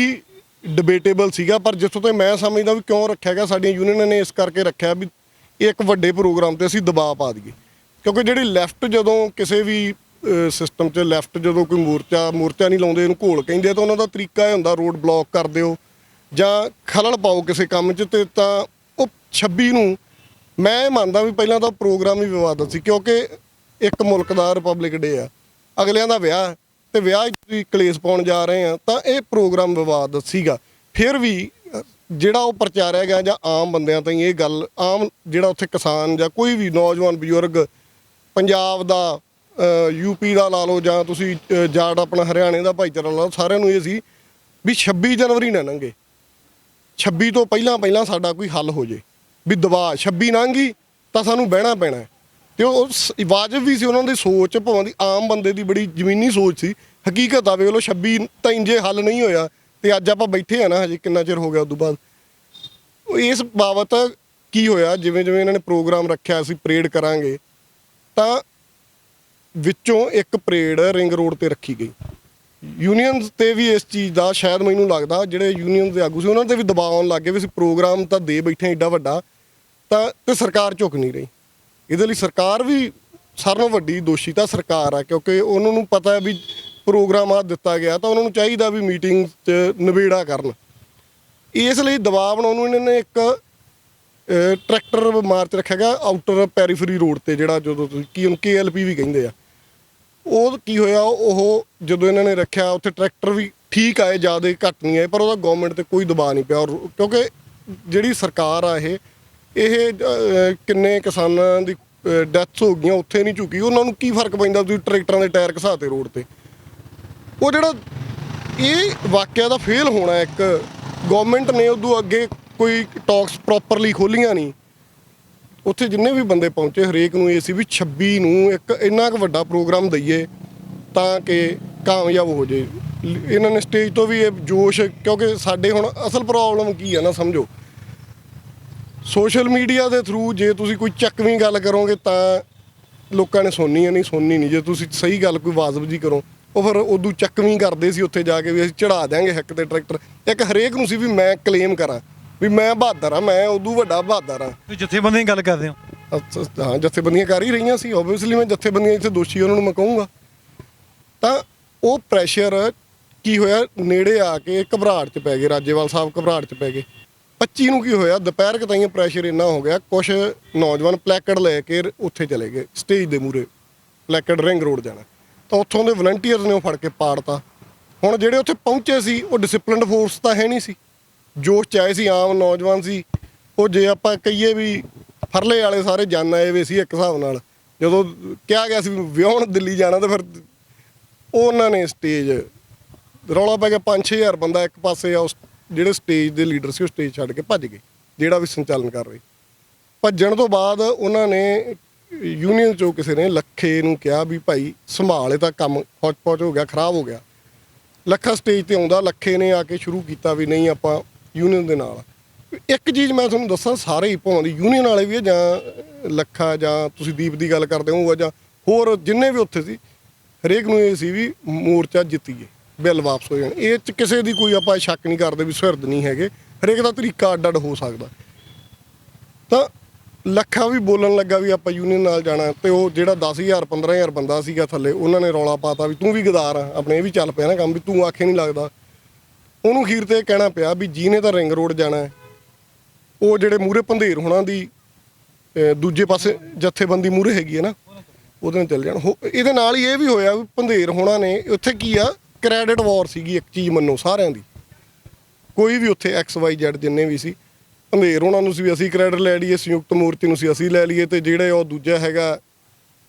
ਡਿਬੇਟੇਬਲ ਸੀਗਾ। ਪਰ ਜਿੱਥੋਂ ਤੱਕ ਮੈਂ ਸਮਝਦਾ ਵੀ ਕਿਉਂ ਰੱਖਿਆ ਗਿਆ, ਸਾਡੀਆਂ ਯੂਨੀਅਨਾਂ ਨੇ ਇਸ ਕਰਕੇ ਰੱਖਿਆ ਵੀ ਇੱਕ ਵੱਡੇ ਪ੍ਰੋਗਰਾਮ ਤੇ ਅਸੀਂ ਦਬਾਅ ਪਾ ਦਈਏ। ਕਿਉਂਕਿ ਜਿਹੜੀ ਲੈਫਟ ਜਦੋਂ ਕਿਸੇ ਵੀ ਸਿਸਟਮ 'ਚ ਲੈਫਟ ਜਦੋਂ ਕੋਈ ਮੋਰਚਾ ਨਹੀਂ ਲਾਉਂਦੇ, ਇਹਨੂੰ ਘੋਲ ਕਹਿੰਦੇ ਆ, ਤਾਂ ਉਹਨਾਂ ਦਾ ਤਰੀਕਾ ਇਹ ਹੁੰਦਾ ਰੋਡ ਬਲੌਕ ਕਰ ਦਿਓ ਜਾਂ ਖਲਲ ਪਾਓ ਕਿਸੇ ਕੰਮ 'ਚ। ਤੇ ਤਾਂ ਉਹ 26 ਨੂੰ ਮੈਂ ਮੰਨਦਾ ਵੀ ਪਹਿਲਾਂ ਤਾਂ ਪ੍ਰੋਗਰਾਮ ਹੀ ਵਿਵਾਦਤ ਸੀ, ਕਿਉਂਕਿ ਇੱਕ ਮੁਲਕ ਦਾ ਰਿਪਬਲਿਕ ਡੇ ਆ, ਅਗਲਿਆਂ ਦਾ ਵਿਆਹ ਤੇ ਵਿਆਹ 'ਚ ਤੁਸੀਂ ਕਲੇਸ਼ ਪਾਉਣ ਜਾ ਰਹੇ ਆ, ਤਾਂ ਇਹ ਪ੍ਰੋਗਰਾਮ ਵਿਵਾਦ ਸੀਗਾ। ਫਿਰ ਵੀ ਜਿਹੜਾ ਉਹ ਪ੍ਰਚਾਰਿਆ ਗਿਆ ਜਾਂ ਆਮ ਬੰਦਿਆਂ ਤਾਈਂ ਇਹ ਗੱਲ, ਆਮ ਜਿਹੜਾ ਉੱਥੇ ਕਿਸਾਨ ਜਾਂ ਕੋਈ ਵੀ ਨੌਜਵਾਨ ਬਜ਼ੁਰਗ ਪੰਜਾਬ ਦਾ, ਯੂਪੀ ਦਾ ਲਾ ਲਓ ਜਾਂ ਤੁਸੀਂ ਜਾਟ ਆਪਣਾ ਹਰਿਆਣੇ ਦਾ ਭਾਈਚਾਰਾ ਲਾ ਲਓ, ਸਾਰਿਆਂ ਨੂੰ ਇਹ ਸੀ ਵੀ 26 ਜਨਵਰੀ ਨਾ ਲੰਘੇ, 26 ਤੋਂ ਪਹਿਲਾਂ ਸਾਡਾ ਕੋਈ ਹੱਲ ਹੋ ਜੇ, ਵੀ ਦਬਾ 26 ਲੰਘੀ ਤਾਂ ਸਾਨੂੰ ਬਹਿਣਾ ਪੈਣਾ। ਤੇ ਉਹ ਵਾਜਬ ਵੀ ਸੀ ਉਹਨਾਂ ਦੀ ਸੋਚ, ਭਾਵੇਂ ਦੀ ਆਮ ਬੰਦੇ ਦੀ ਬੜੀ ਜ਼ਮੀਨੀ ਸੋਚ ਸੀ। ਹਕੀਕਤ ਆ ਵੇਖ ਲਓ 26 ਤਾਂ ਜੇ ਹੱਲ ਨਹੀਂ ਹੋਇਆ ਤੇ ਅੱਜ ਆਪਾਂ ਬੈਠੇ ਆ ਨਾ, ਹਜੇ ਕਿੰਨਾ ਚਿਰ ਹੋ ਗਿਆ ਉਦੋਂ ਬਾਅਦ। ਇਸ ਬਾਬਤ ਕੀ ਹੋਇਆ, ਜਿਵੇਂ ਇਹਨਾਂ ਨੇ ਪ੍ਰੋਗਰਾਮ ਰੱਖਿਆ ਸੀ ਪਰੇਡ ਕਰਾਂਗੇ, ਤਾਂ ਵਿੱਚੋਂ ਇੱਕ ਪਰੇਡ ਰਿੰਗ ਰੋਡ ਤੇ ਰੱਖੀ ਗਈ। ਯੂਨੀਅਨਸ ਤੇ ਵੀ ਇਸ ਚੀਜ਼ ਦਾ ਸ਼ਾਇਦ ਮੈਨੂੰ ਲੱਗਦਾ ਜਿਹੜੇ ਯੂਨੀਅਨ ਦੇ ਆਗੂ ਸੀ ਉਹਨਾਂ ਤੇ ਵੀ ਦਬਾਅ ਆਉਣ ਲੱਗ ਗਏ ਵੀ ਅਸੀਂ ਪ੍ਰੋਗਰਾਮ ਤਾਂ ਦੇ ਬੈਠੇ ਏਡਾ ਵੱਡਾ, ਤਾਂ ਤੇ ਸਰਕਾਰ ਝੁਕ ਨਹੀਂ ਰਹੀ। ਇਹਦੇ ਲਈ ਸਰਕਾਰ ਵੀ ਸਾਰਿਆਂ ਨਾਲੋਂ ਵੱਡੀ ਦੋਸ਼ੀ ਤਾਂ ਸਰਕਾਰ ਆ, ਕਿਉਂਕਿ ਉਹਨਾਂ ਨੂੰ ਪਤਾ ਹੈ ਵੀ ਪ੍ਰੋਗਰਾਮ ਆ ਦਿੱਤਾ ਗਿਆ ਤਾਂ ਉਹਨਾਂ ਨੂੰ ਚਾਹੀਦਾ ਵੀ ਮੀਟਿੰਗ 'ਚ ਨਿਬੇੜਾ ਕਰਨ। ਇਸ ਲਈ ਦਬਾਅ ਬਣਾਉਣ ਨੂੰ ਇਹਨਾਂ ਨੇ ਇੱਕ ਟਰੈਕਟਰ ਮਾਰਚ ਰੱਖਿਆ ਗਿਆ ਆਊਟਰ ਪੈਰੀਫਰੀ ਰੋਡ ਤੇ, ਜਿਹੜਾ ਜਦੋਂ ਤੁਸੀਂ ਕੀ ਉਹਨੂੰ KLP ਵੀ ਕਹਿੰਦੇ ਆ। ਉਹ ਕੀ ਹੋਇਆ, ਉਹ ਜਦੋਂ ਇਹਨਾਂ ਨੇ ਰੱਖਿਆ ਉੱਥੇ ਟਰੈਕਟਰ ਵੀ ਠੀਕ ਆਏ, ਜ਼ਿਆਦਾ ਘੱਟ ਨਹੀਂ ਆਏ, ਪਰ ਉਹਦਾ ਗਵਰਨਮੈਂਟ ਤੇ ਕੋਈ ਦਬਾਅ ਨਹੀਂ ਪਿਆ। ਕਿਉਂਕਿ ਜਿਹੜੀ ਸਰਕਾਰ ਆ ਇਹ ਕਿੰਨੇ ਕਿਸਾਨਾਂ ਦੀ ਡੈਥ ਹੋ ਗਈਆਂ, ਉੱਥੇ ਨਹੀਂ ਝੁਕੀ। ਉਹਨਾਂ ਨੂੰ ਕੀ ਫਰਕ ਪੈਂਦਾ ਤੁਸੀਂ ਟਰੈਕਟਰਾਂ ਦੇ ਟਾਇਰ ਘਸਾਤੇ ਰੋਡ ਤੇ। ਉਹ ਜਿਹੜਾ ਇਹ ਵਾਕਿਆ ਦਾ ਫੇਲ ਹੋਣਾ, ਇੱਕ ਗਵਰਨਮੈਂਟ ਨੇ ਉਦੋਂ ਅੱਗੇ ਕੋਈ ਟਾਕਸ ਪ੍ਰੋਪਰਲੀ ਖੋਲੀਆਂ ਨਹੀਂ। ਉੱਥੇ ਜਿੰਨੇ ਵੀ ਬੰਦੇ ਪਹੁੰਚੇ ਹਰੇਕ ਨੂੰ ਇਹ ਸੀ ਵੀ 26 ਨੂੰ ਇੱਕ ਇੰਨਾ ਕੁ ਵੱਡਾ ਪ੍ਰੋਗਰਾਮ ਦਈਏ ਤਾਂ ਕਿ ਕਾਮਯਾਬ ਹੋ ਜੇ। ਇਹਨਾਂ ਨੇ ਸਟੇਜ ਤੋਂ ਵੀ ਇਹ ਜੋਸ਼, ਕਿਉਂਕਿ ਸਾਡੇ ਹੁਣ ਅਸਲ ਪ੍ਰੋਬਲਮ ਕੀ ਹੈ ਨਾ, ਸਮਝੋ ਸੋਸ਼ਲ ਮੀਡੀਆ ਦੇ ਥਰੂ ਜੇ ਤੁਸੀਂ ਕੋਈ ਚੱਕਵੀਂ ਗੱਲ ਕਰੋਗੇ ਤਾਂ ਲੋਕਾਂ ਨੇ ਸੁਣਨੀ ਨਹੀਂ। ਜੇ ਤੁਸੀਂ ਸਹੀ ਗੱਲ ਕੋਈ ਵਾਜਬ ਜੀ ਕਰੋ, ਉਹ ਫਿਰ ਉਦੋਂ ਚੱਕਵੀਂ ਕਰਦੇ ਸੀ ਉੱਥੇ ਜਾ ਕੇ ਵੀ ਅਸੀਂ ਚੜਾ ਦਿਆਂਗੇ ਹਿੱਕ ਤੇ ਟਰੈਕਟਰ। ਇੱਕ ਹਰੇਕ ਨੂੰ ਸੀ ਵੀ ਮੈਂ ਕਲੇਮ ਕਰਾਂ ਵੀ ਮੈਂ ਬਹਾਦਰ ਆ, ਮੈਂ ਉਦੋਂ ਵੱਡਾ ਬਹਾਦਰ ਆ। ਤੁਸੀਂ ਜਥੇਬੰਦੀਆਂ ਦੀ ਗੱਲ ਕਰਦੇ ਹੋ? ਹਾਂ, ਜਥੇਬੰਦੀਆਂ ਕਰ ਹੀ ਰਹੀਆਂ ਸੀ, ਓਬਵੀਅਸਲੀ ਮੈਂ ਜਥੇਬੰਦੀਆਂ ਇੱਥੇ ਦੋਸ਼ੀ ਉਹਨਾਂ ਨੂੰ ਮੈਂ ਕਹੂੰਗਾ। ਤਾਂ ਉਹ ਪ੍ਰੈਸ਼ਰ ਕੀ ਹੋਇਆ, ਨੇੜੇ ਆ ਕੇ ਘਬਰਾਹਟ 'ਚ ਪੈ ਗਏ, ਰਾਜੇਵਾਲ ਸਾਹਿਬ ਘਬਰਾਹਟ 'ਚ ਪੈ ਗਏ। 25 ਨੂੰ ਕੀ ਹੋਇਆ, ਦੁਪਹਿਰ ਤਾਈਂ ਪ੍ਰੈਸ਼ਰ ਇੰਨਾ ਹੋ ਗਿਆ, ਕੁਛ ਨੌਜਵਾਨ ਪਲੈਕਡ ਲੈ ਕੇ ਉੱਥੇ ਚਲੇ ਗਏ ਸਟੇਜ ਦੇ ਮੂਹਰੇ, ਪਲੈਕਡ ਰਿੰਗ ਰੋਡ ਜਾਣਾ, ਤਾਂ ਉੱਥੋਂ ਦੇ ਵਲੰਟੀਅਰਸ ਨੇ ਉਹ ਫੜ ਕੇ ਪਾੜਤਾ। ਹੁਣ ਜਿਹੜੇ ਉੱਥੇ ਪਹੁੰਚੇ ਸੀ ਉਹ ਡਿਸਪਲਿਨਡ ਫੋਰਸ ਤਾਂ ਹੈ ਨਹੀਂ ਸੀ, ਜੋਸ਼ 'ਚ ਆਏ ਸੀ, ਆਮ ਨੌਜਵਾਨ ਸੀ। ਉਹ ਜੇ ਆਪਾਂ ਕਹੀਏ ਵੀ ਫਰਲੇ ਵਾਲੇ ਸਾਰੇ ਜਨ ਆਏ ਵੇ ਸੀ ਇੱਕ ਹਿਸਾਬ ਨਾਲ, ਜਦੋਂ ਕਿਹਾ ਗਿਆ ਸੀ ਵਿਆਹੁਣ ਦਿੱਲੀ ਜਾਣਾ, ਤਾਂ ਫਿਰ ਉਹਨਾਂ ਨੇ ਸਟੇਜ ਰੌਲਾ ਪੈ ਗਿਆ। 5-6 ਹਜ਼ਾਰ ਬੰਦਾ ਇੱਕ ਪਾਸੇ ਆ, ਉਸ ਜਿਹੜੇ ਸਟੇਜ ਦੇ ਲੀਡਰ ਸੀ ਉਹ ਸਟੇਜ ਛੱਡ ਕੇ ਭੱਜ ਗਏ, ਜਿਹੜਾ ਵੀ ਸੰਚਾਲਨ ਕਰ ਰਹੇ। ਭੱਜਣ ਤੋਂ ਬਾਅਦ ਉਹਨਾਂ ਨੇ ਯੂਨੀਅਨ 'ਚੋਂ ਕਿਸੇ ਨੇ ਲੱਖੇ ਨੂੰ ਕਿਹਾ ਵੀ ਭਾਈ ਸੰਭਾਲੇ, ਤਾਂ ਕੰਮ ਹੌਚ-ਪੌਚ ਹੋ ਗਿਆ, ਖਰਾਬ ਹੋ ਗਿਆ। ਲੱਖਾ ਸਟੇਜ ਤੇ ਆਉਂਦਾ, ਲੱਖੇ ਨੇ ਆ ਕੇ ਸ਼ੁਰੂ ਕੀਤਾ ਵੀ ਨਹੀਂ ਆਪਾਂ ਯੂਨੀਅਨ ਦੇ ਨਾਲ। ਇੱਕ ਚੀਜ਼ ਮੈਂ ਤੁਹਾਨੂੰ ਦੱਸਾਂ, ਸਾਰੇ ਹੀ ਭਾਵੇਂ ਦੀ ਯੂਨੀਅਨ ਵਾਲੇ ਵੀ ਆ ਜਾਂ ਲੱਖਾ ਜਾਂ ਤੁਸੀਂ ਦੀਪ ਦੀ ਗੱਲ ਕਰਦੇ ਹੋ ਜਾਂ ਹੋਰ ਜਿੰਨੇ ਵੀ ਉੱਥੇ ਸੀ, ਹਰੇਕ ਨੂੰ ਇਹ ਸੀ ਵੀ ਮੋਰਚਾ ਜਿੱਤੀਏ, ਬਿੱਲ ਵਾਪਸ ਹੋ ਜਾਣ। ਇਹ 'ਚ ਕਿਸੇ ਦੀ ਕੋਈ ਆਪਾਂ ਸ਼ੱਕ ਨਹੀਂ ਕਰਦੇ ਵੀ ਸੁਹਿਰਦ ਨਹੀਂ ਹੈਗੇ, ਹਰੇਕ ਦਾ ਤਰੀਕਾ ਅੱਡ-ਅੱਡ ਹੋ ਸਕਦਾ। ਤਾਂ ਲੱਖਾ ਵੀ ਬੋਲਣ ਲੱਗਾ ਵੀ ਆਪਾਂ ਯੂਨੀਅਨ ਨਾਲ ਜਾਣਾ, ਤੇ ਉਹ ਜਿਹੜਾ 10,000 15,000 ਬੰਦਾ ਸੀਗਾ ਥੱਲੇ, ਉਹਨਾਂ ਨੇ ਰੌਲਾ ਪਾਤਾ ਵੀ ਤੂੰ ਵੀ ਗਦਾਰ ਆ, ਆਪਣੇ ਇਹ ਵੀ ਚੱਲ ਪਿਆ ਨਾ ਕੰਮ ਵੀ ਤੂੰ ਆਖੇ ਨਹੀਂ ਲੱਗਦਾ। ਉਹਨੂੰ ਅਖੀਰ ਤੇ ਕਹਿਣਾ ਪਿਆ ਵੀ ਜਿਹਨੇ ਤਾਂ ਰਿੰਗ ਰੋਡ ਜਾਣਾ, ਉਹ ਜਿਹੜੇ ਮੂਹਰੇ ਭੰਦੇਰ ਹੋਣਾ ਦੀ ਦੂਜੇ ਪਾਸੇ ਜਥੇਬੰਦੀ ਮੂਹਰੇ ਹੈਗੀ ਹੈ ਨਾ, ਉਹਦੇ ਨਾਲ ਚੱਲ ਜਾਣ। ਇਹਦੇ ਨਾਲ ਹੀ ਇਹ ਵੀ ਹੋਇਆ ਵੀ ਭੰਦੇਰ ਹੋਣਾ ਨੇ ਉੱਥੇ ਕੀ ਆ, ਕ੍ਰੈਡਿਟ ਵਾਰ ਸੀਗੀ ਇੱਕ ਚੀਜ਼ ਮੰਨੋ ਸਾਰਿਆਂ ਦੀ। ਕੋਈ ਵੀ ਉੱਥੇ XYZ ਜਿੰਨੇ ਵੀ ਸੀ, ਭੰਦੇਰ ਹੋਣਾ ਨੂੰ ਸੀ ਵੀ ਅਸੀਂ ਕ੍ਰੈਡਿਟ ਲੈ ਲਈਏ, ਸੰਯੁਕਤ ਮੋਰਚੇ ਨੂੰ ਸੀ ਅਸੀਂ ਲੈ ਲਈਏ, ਤੇ ਜਿਹੜੇ ਉਹ ਦੂਜਾ ਹੈਗਾ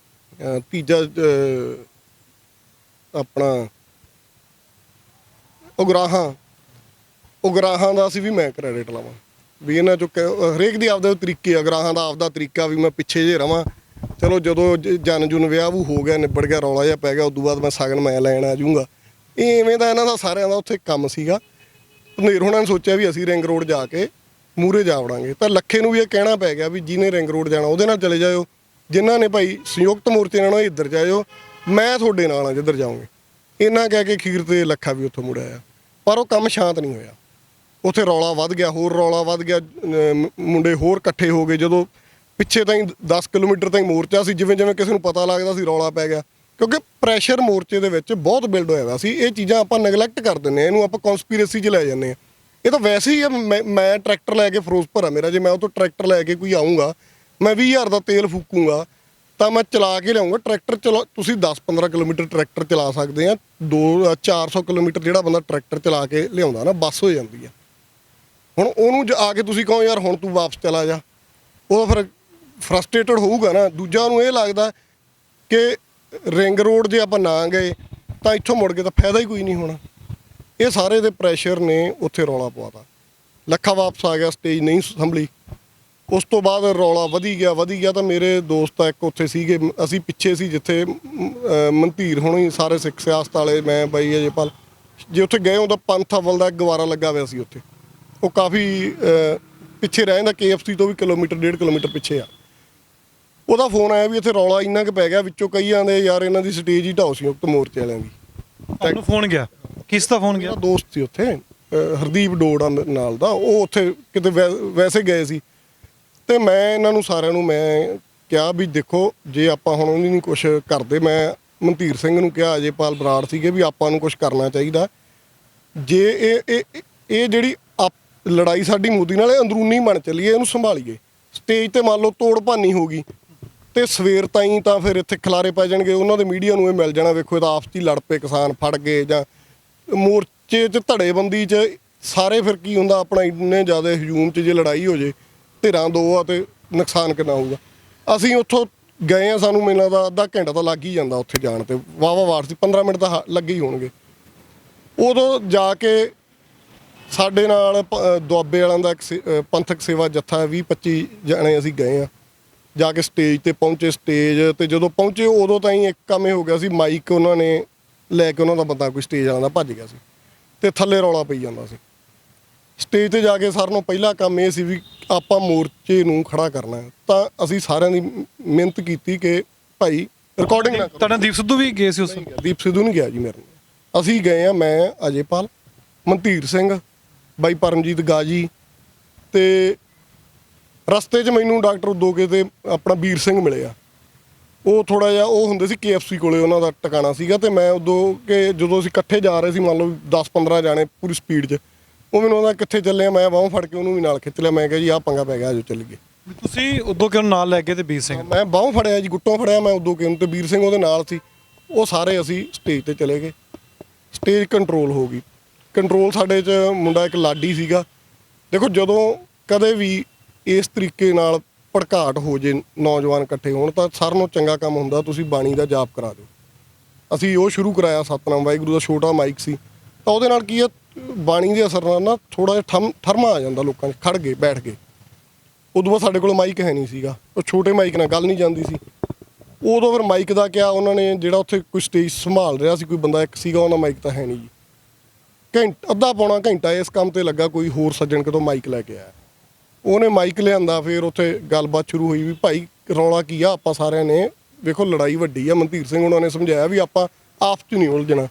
ਤੀਜਾ ਆਪਣਾ ਉਗਰਾਹਾਂ ਦਾ ਸੀ ਵੀ ਮੈਂ ਕ੍ਰੈਡਿਟ ਲਵਾਂ, ਵੀ ਇਹਨਾਂ 'ਚੋਂ ਹਰੇਕ ਦੀ ਆਪਦਾ ਤਰੀਕੇ, ਉਗਰਾਹਾਂ ਦਾ ਆਪਦਾ ਤਰੀਕਾ ਵੀ ਮੈਂ ਪਿੱਛੇ ਜੇ ਰਵਾਂ। ਚਲੋ ਜਦੋਂ ਜਨ ਜੁਨ ਵਿਆਹ ਵੂ ਹੋ ਗਿਆ, ਨਿਬੜ ਗਿਆ, ਰੌਲਾ ਜਿਹਾ ਪੈ ਗਿਆ, ਉਦੋਂ ਬਾਅਦ ਮੈਂ ਸ਼ਗਨ ਮੈਂ ਲੈਣ ਆ ਜਾਊਂਗਾ। ਇਹ ਇਵੇਂ ਦਾ ਇਹਨਾਂ ਦਾ ਸਾਰਿਆਂ ਦਾ ਉੱਥੇ ਕੰਮ ਸੀਗਾ। ਭੰਦੇਰ ਹੋਣਾ ਨੇ ਸੋਚਿਆ ਵੀ ਅਸੀਂ ਰਿੰਗ ਰੋਡ ਜਾ ਕੇ ਮੂਹਰੇ ਜਾ ਵੜਾਂਗੇ, ਤਾਂ ਲੱਖੇ ਨੂੰ ਵੀ ਇਹ ਕਹਿਣਾ ਪੈ ਗਿਆ ਵੀ ਜਿਹਨੇ ਰਿੰਗ ਰੋਡ ਜਾਣਾ ਉਹਦੇ ਨਾਲ ਚਲੇ ਜਾਇਓ, ਜਿਨ੍ਹਾਂ ਨੇ ਭਾਈ ਸੰਯੁਕਤ ਮੋਰਚੇ ਨਾਲ ਇੱਧਰ ਜਾਇਓ, ਮੈਂ ਤੁਹਾਡੇ ਨਾਲ ਆ ਜਿੱਧਰ ਜਾਓਗੇ। ਇਹਨਾਂ ਕਹਿ ਕੇ ਅਖੀਰ ਤੇ ਲੱਖਾ ਵੀ ਉੱਥੋਂ ਮੁੜ ਆਇਆ, ਪਰ ਉਹ ਕੰਮ ਸ਼ਾਂਤ ਨਹੀਂ ਹੋਇਆ। ਉੱਥੇ ਰੌਲਾ ਵੱਧ ਗਿਆ, ਹੋਰ ਰੌਲਾ ਵੱਧ ਗਿਆ, ਮੁੰਡੇ ਹੋਰ ਇਕੱਠੇ ਹੋ ਗਏ। ਜਦੋਂ ਪਿੱਛੇ ਤਾਈਂ 10 ਕਿਲੋਮੀਟਰ ਤਾਈਂ ਮੋਰਚਾ ਸੀ, ਜਿਵੇਂ ਜਿਵੇਂ ਕਿਸੇ ਨੂੰ ਪਤਾ ਲੱਗਦਾ ਸੀ ਰੌਲਾ ਪੈ ਗਿਆ, ਕਿਉਂਕਿ ਪ੍ਰੈਸ਼ਰ ਮੋਰਚੇ ਦੇ ਵਿੱਚ ਬਹੁਤ ਬਿਲਡ ਹੋਇਆ ਸੀ। ਇਹ ਚੀਜ਼ਾਂ ਆਪਾਂ ਨੈਗਲੈਕਟ ਕਰ ਦਿੰਦੇ ਹਾਂ, ਇਹਨੂੰ ਆਪਾਂ ਕਨਸਪੀਰੇਸੀ 'ਚ ਲੈ ਜਾਂਦੇ ਹਾਂ। ਇਹ ਤਾਂ ਵੈਸੇ ਹੀ ਆ, ਮੈਂ ਟਰੈਕਟਰ ਲੈ ਕੇ ਫਿਰੋਜ਼ਪੁਰ ਆ ਮੇਰਾ, ਜੇ ਮੈਂ ਉਹ ਤੋਂ ਟਰੈਕਟਰ ਲੈ ਕੇ ਕੋਈ ਆਊਂਗਾ, ਮੈਂ 20,000 ਦਾ ਤੇਲ ਫੂਕੂੰਗਾ, ਤਾਂ ਮੈਂ ਚਲਾ ਕੇ ਲਿਆਉਂਗਾ। ਟਰੈਕਟਰ ਚਲਾ ਤੁਸੀਂ 10-15 ਕਿਲੋਮੀਟਰ ਟਰੈਕਟਰ ਚਲਾ ਸਕਦੇ ਆ, 400 ਕਿਲੋਮੀਟਰ ਜਿਹੜਾ ਬੰਦਾ ਟਰੈਕਟਰ ਚਲਾ ਕੇ ਲਿਆਉਂਦਾ ਨਾ, ਬੱਸ ਹੋ ਜਾਂਦੀ ਆ। ਹੁਣ ਉਹਨੂੰ ਆ ਕੇ ਤੁਸੀਂ ਕਹੋ ਯਾਰ ਹੁਣ ਤੂੰ ਵਾਪਸ ਚਲਾ ਜਾ, ਉਹ ਫਿਰ ਫਰਸਟ੍ਰੇਟਡ ਹੋਊਗਾ ਨਾ। ਦੂਜਾ ਨੂੰ ਇਹ ਲੱਗਦਾ ਕਿ ਰਿੰਗ ਰੋਡ ਜੇ ਆਪਾਂ ਨਾ ਗਏ ਤਾਂ ਇੱਥੋਂ ਮੁੜ ਕੇ ਤਾਂ ਫਾਇਦਾ ਹੀ ਕੋਈ ਨਹੀਂ ਹੋਣਾ। ਇਹ ਸਾਰੇ ਦੇ ਪ੍ਰੈਸ਼ਰ ਨੇ ਉੱਥੇ ਰੌਲਾ ਪਵਾਤਾ। ਲੱਖਾ ਵਾਪਸ ਆ ਗਿਆ, ਸਟੇਜ ਨਹੀਂ ਸੰਭਲੀ। ਉਸ ਤੋਂ ਬਾਅਦ ਰੌਲਾ ਵਧੀ ਗਿਆ ਤਾਂ ਮੇਰੇ ਦੋਸਤ ਇੱਕ ਉੱਥੇ ਸੀਗੇ, ਅਸੀਂ ਪਿੱਛੇ ਸੀ ਜਿੱਥੇ ਮਨਧੀਰ ਹੋਣੀ ਸਾਰੇ ਸਿੱਖ ਸਿਆਸਤ ਵਾਲੇ, ਮੈਂ ਬਾਈ ਅਜੇਪਾਲ, ਜੇ ਉੱਥੇ ਗਏ ਉਹਦਾ ਪੰਥ ਅਵਲ ਦਾ ਗਵਾਰਾ ਲੱਗਾ ਹੋਇਆ ਸੀ ਉੱਥੇ। ਉਹ ਕਾਫੀ ਪਿੱਛੇ ਰਹਿ ਜਾਂਦਾ, KFC ਤੋਂ ਵੀ ਕਿਲੋਮੀਟਰ 1.5 ਕਿਲੋਮੀਟਰ ਪਿੱਛੇ ਆ। ਉਹਦਾ ਫੋਨ ਆਇਆ ਵੀ ਇੱਥੇ ਰੌਲਾ ਇੰਨਾ ਕੁ ਪੈ ਗਿਆ, ਵਿੱਚੋਂ ਕਈ ਜਾਂਦੇ ਯਾਰ ਇਹਨਾਂ ਦੀ ਸਟੇਜ ਹੀ ਢਾਓ ਸੀ ਉਕਤ ਮੋਰਚੇ ਵਾਲਿਆਂ ਦੀ। ਤੁਹਾਨੂੰ ਫੋਨ ਗਿਆ? ਕਿਸ ਦਾ ਫੋਨ ਗਿਆ? ਮੇਰਾ ਦੋਸਤ ਸੀ ਉੱਥੇ, ਹਰਦੀਪ ਡੋੜਾ ਨਾਲ ਦਾ, ਉਹ ਉੱਥੇ ਕਿਤੇ ਵੈਸੇ ਗਏ ਸੀ। ਤੇ ਮੈਂ ਇਹਨਾਂ ਨੂੰ ਸਾਰਿਆਂ ਨੂੰ ਮੈਂ ਕਿਹਾ ਵੀ ਦੇਖੋ ਜੇ ਆਪਾਂ ਹੁਣ ਉਹਨੂੰ ਨਹੀਂ ਕੁਛ ਕਰਦੇ, ਮੈਂ ਮਨਧੀਰ ਸਿੰਘ ਨੂੰ ਕਿਹਾ, ਅਜੇਪਾਲ ਬਰਾੜ ਸੀਗੇ, ਵੀ ਆਪਾਂ ਨੂੰ ਕੁਛ ਕਰਨਾ ਚਾਹੀਦਾ। ਜੇ ਇਹ ਜਿਹੜੀ ਲੜਾਈ ਸਾਡੀ ਮੋਦੀ ਨਾਲ ਅੰਦਰੂਨੀ ਬਣ ਚੱਲੀਏ, ਇਹਨੂੰ ਸੰਭਾਲੀਏ। ਸਟੇਜ ਤੇ ਮੰਨ ਲਓ ਤੋੜ ਭਾਨੀ ਹੋ ਗਈ ਤੇ ਸਵੇਰ ਤਾਈਂ ਤਾਂ ਫਿਰ ਇੱਥੇ ਖਿਲਾਰੇ ਪੈ ਜਾਣਗੇ, ਉਹਨਾਂ ਦੇ ਮੀਡੀਆ ਨੂੰ ਇਹ ਮਿਲ ਜਾਣਾ ਵੇਖੋ ਇਹ ਤਾਂ ਆਪਸ 'ਚ ਹੀ ਲੜ ਪਏ, ਕਿਸਾਨ ਫੜ ਗਏ ਜਾਂ ਮੋਰਚੇ 'ਚ ਧੜੇਬੰਦੀ 'ਚ ਸਾਰੇ। ਫਿਰ ਕੀ ਹੁੰਦਾ ਆਪਣਾ ਇੰਨੇ ਜ਼ਿਆਦਾ ਹਜੂਮ 'ਚ ਜੇ ਲੜਾਈ ਹੋ ਜੇ, ਧਿਰਾਂ ਦੋ ਆ ਤੇ ਨੁਕਸਾਨ ਕਿੰਨਾ ਹੋਊਗਾ। ਅਸੀਂ ਉੱਥੋਂ ਗਏ ਆ, ਸਾਨੂੰ ਮੈਨੂੰ ਲੱਗਦਾ ਅੱਧਾ ਘੰਟਾ ਤਾਂ ਲੱਗ ਹੀ ਜਾਂਦਾ ਉੱਥੇ ਜਾਣ ਤੇ, ਵਾਵਾ ਵਾਰ ਸੀ, 15 ਮਿੰਟ ਤਾਂ ਲੱਗੇ ਹੀ ਹੋਣਗੇ। ਉਦੋਂ ਜਾ ਕੇ ਸਾਡੇ ਨਾਲ ਦੁਆਬੇ ਵਾਲਿਆਂ ਦਾ ਇੱਕ ਪੰਥਕ ਸੇਵਾ ਜੱਥਾ 20-25 ਜਣੇ ਅਸੀਂ ਗਏ ਆ। ਜਾ ਕੇ ਸਟੇਜ ਤੇ ਪਹੁੰਚੇ, ਸਟੇਜ ਤੇ ਜਦੋਂ ਪਹੁੰਚੇ ਉਦੋਂ ਤਾਂ ਹੀ ਇੱਕ ਕੰਮ ਇਹ ਹੋ ਗਿਆ ਸੀ, ਮਾਈਕ ਉਹਨਾਂ ਨੇ ਲੈ ਕੇ, ਉਹਨਾਂ ਦਾ ਬੰਦਾ ਕੋਈ ਸਟੇਜ ਵਾਲਾ ਦਾ ਭੱਜ ਗਿਆ ਸੀ ਤੇ ਥੱਲੇ ਰੌਲਾ ਪਈ ਜਾਂਦਾ ਸੀ। ਸਟੇਜ ਤੇ ਜਾ ਕੇ ਸਰ ਨੂੰ ਪਹਿਲਾ ਕੰਮ ਇਹ ਸੀ ਵੀ ਆਪਾਂ ਮੋਰਚੇ ਨੂੰ ਖੜਾ ਕਰਨਾ ਹੈ। ਤਾਂ ਅਸੀਂ ਸਾਰਿਆਂ ਦੀ ਮਿਹਨਤ ਕੀਤੀ ਕਿ ਭਾਈ ਰਿਕਾਰਡਿੰਗ ਨਾ ਕਰੋ। ਤੁਹਾਡਾ ਦੀਪ ਸਿੱਧੂ ਵੀ ਗਏ ਸੀ ਉਸ? ਦੀਪ ਸਿੱਧੂ ਨਹੀਂ ਗਿਆ ਜੀ ਮੇਰੇ ਨਾਲ। ਅਸੀਂ ਗਏ ਆ, ਮੈਂ, ਅਜੇਪਾਲ, ਮਨਧੀਰ ਸਿੰਘ, ਬਾਈ ਪਰਮਜੀਤ ਗਾਜੀ, ਤੇ ਰਸਤੇ 'ਚ ਮੈਨੂੰ ਡਾਕਟਰ ਉਦੋਕੇ ਤੇ ਆਪਣਾ ਵੀਰ ਸਿੰਘ ਮਿਲੇ ਆ। ਉਹ ਥੋੜਾ ਜਿਹਾ ਉਹ ਹੁੰਦੇ ਸੀ KFC ਕੋਲੇ, ਉਹਨਾਂ ਦਾ ਟਿਕਾਣਾ ਸੀਗਾ। ਤੇ ਮੈਂ ਉਦੋਂ ਕਿ ਜਦੋਂ ਅਸੀਂ ਇਕੱਠੇ ਜਾ ਰਹੇ ਸੀ, ਮੰਨ ਲਓ 10-15 ਜਾਣੇ ਪੂਰੀ ਸਪੀਡ 'ਚ, ਉਹ ਮੈਨੂੰ ਉਹਦਾ ਕਿੱਥੇ ਚੱਲੇ ਆ, ਮੈਂ ਬਾਹੋਂ ਫੜ ਕੇ ਉਹਨੂੰ ਵੀ ਨਾਲ ਖਿੱਚ ਲਿਆ। ਮੈਂ ਕਿਹਾ ਜੀ ਆਹ ਪੰਗਾ ਪੈ ਗਿਆ, ਆਜੋ ਚੱਲੀਏ। ਤੁਸੀਂ ਉਦੋਂ ਕਿਉਂ ਨਾਲ ਲੈ ਗਏ ਤੇ ਵੀਰ ਸਿੰਘ? ਮੈਂ ਬਾਹੋਂ ਫੜਿਆ ਜੀ, ਗੁੱਟੋਂ ਫੜਿਆ ਮੈਂ ਉਦੋਂ ਕਿਉਂ, ਤੇ ਵੀਰ ਸਿੰਘ ਉਹਦੇ ਨਾਲ ਸੀ। ਉਹ ਸਾਰੇ ਅਸੀਂ ਸਟੇਜ ਤੇ ਚਲੇ ਗਏ। ਸਟੇਜ ਕੰਟਰੋਲ ਹੋ ਗਈ। ਕੰਟਰੋਲ ਸਾਡੇ 'ਚ ਮੁੰਡਾ ਇੱਕ ਲਾਡੀ ਸੀਗਾ। ਦੇਖੋ ਜਦੋਂ ਕਦੇ ਵੀ ਇਸ ਤਰੀਕੇ ਨਾਲ ਭੜਕਾਟ ਹੋ ਜੇ, ਨੌਜਵਾਨ ਇਕੱਠੇ ਹੋਣ, ਤਾਂ ਸਾਰਿਆਂ ਨਾਲੋਂ ਚੰਗਾ ਕੰਮ ਹੁੰਦਾ ਤੁਸੀਂ ਬਾਣੀ ਦਾ ਜਾਪ ਕਰਾ ਦਿਓ। ਅਸੀਂ ਉਹ ਸ਼ੁਰੂ ਕਰਾਇਆ, ਸਤਨਾਮ ਵਾਹਿਗੁਰੂ ਦਾ ਛੋਟਾ ਮਾਈਕ ਸੀ। ਤਾਂ ਉਹਦੇ ਨਾਲ ਕੀ ਆ, ਬਾਣੀ ਦੇ ਅਸਰ ਨਾਲ ਨਾ ਥੋੜਾ ਜਿਹਾ ਠਰਮਾ ਆ ਜਾਂਦਾ ਲੋਕਾਂ 'ਚ, ਖੜ ਗਏ, ਬੈਠ ਗਏ। ਉਦੋਂ ਬਾਅਦ ਸਾਡੇ ਕੋਲ ਮਾਈਕ ਹੈ ਨਹੀਂ ਸੀਗਾ, ਉਹ ਛੋਟੇ ਮਾਈਕ ਨਾਲ ਗੱਲ ਨਹੀਂ ਜਾਂਦੀ ਸੀ। ਉਦੋਂ ਫਿਰ ਮਾਈਕ ਦਾ ਕਿਹਾ, ਉਹਨਾਂ ਨੇ ਜਿਹੜਾ ਉੱਥੇ ਕੋਈ ਸਟੇਜ ਸੰਭਾਲ ਰਿਹਾ ਸੀ, ਕੋਈ ਬੰਦਾ ਇੱਕ ਸੀਗਾ, ਉਹਨਾਂ ਮਾਈਕ ਤਾਂ ਹੈ ਨਹੀਂ ਜੀ। ਅੱਧਾ ਪੌਣਾ ਘੰਟਾ ਇਸ ਕੰਮ ਤੇ ਲੱਗਾ, ਕੋਈ ਹੋਰ ਸੱਜਣ ਕਿਤੋਂ ਮਾਈਕ ਲੈ ਕੇ ਆਇਆ, ਉਹਨੇ ਮਾਈਕ ਲਿਆਂਦਾ। ਫਿਰ ਉੱਥੇ ਗੱਲਬਾਤ ਸ਼ੁਰੂ ਹੋਈ ਵੀ ਭਾਈ ਰੌਲਾ ਕੀ ਆ। ਆਪਾਂ ਸਾਰਿਆਂ ਨੇ ਵੇਖੋ ਲੜਾਈ ਵੱਡੀ ਆ, ਮਨਧੀਰ ਸਿੰਘ ਉਹਨਾਂ ਨੇ ਸਮਝਾਇਆ ਵੀ ਆਪਾਂ ਆਪਸ 'ਚ ਨਹੀਂ ਉਲਝਣਾ।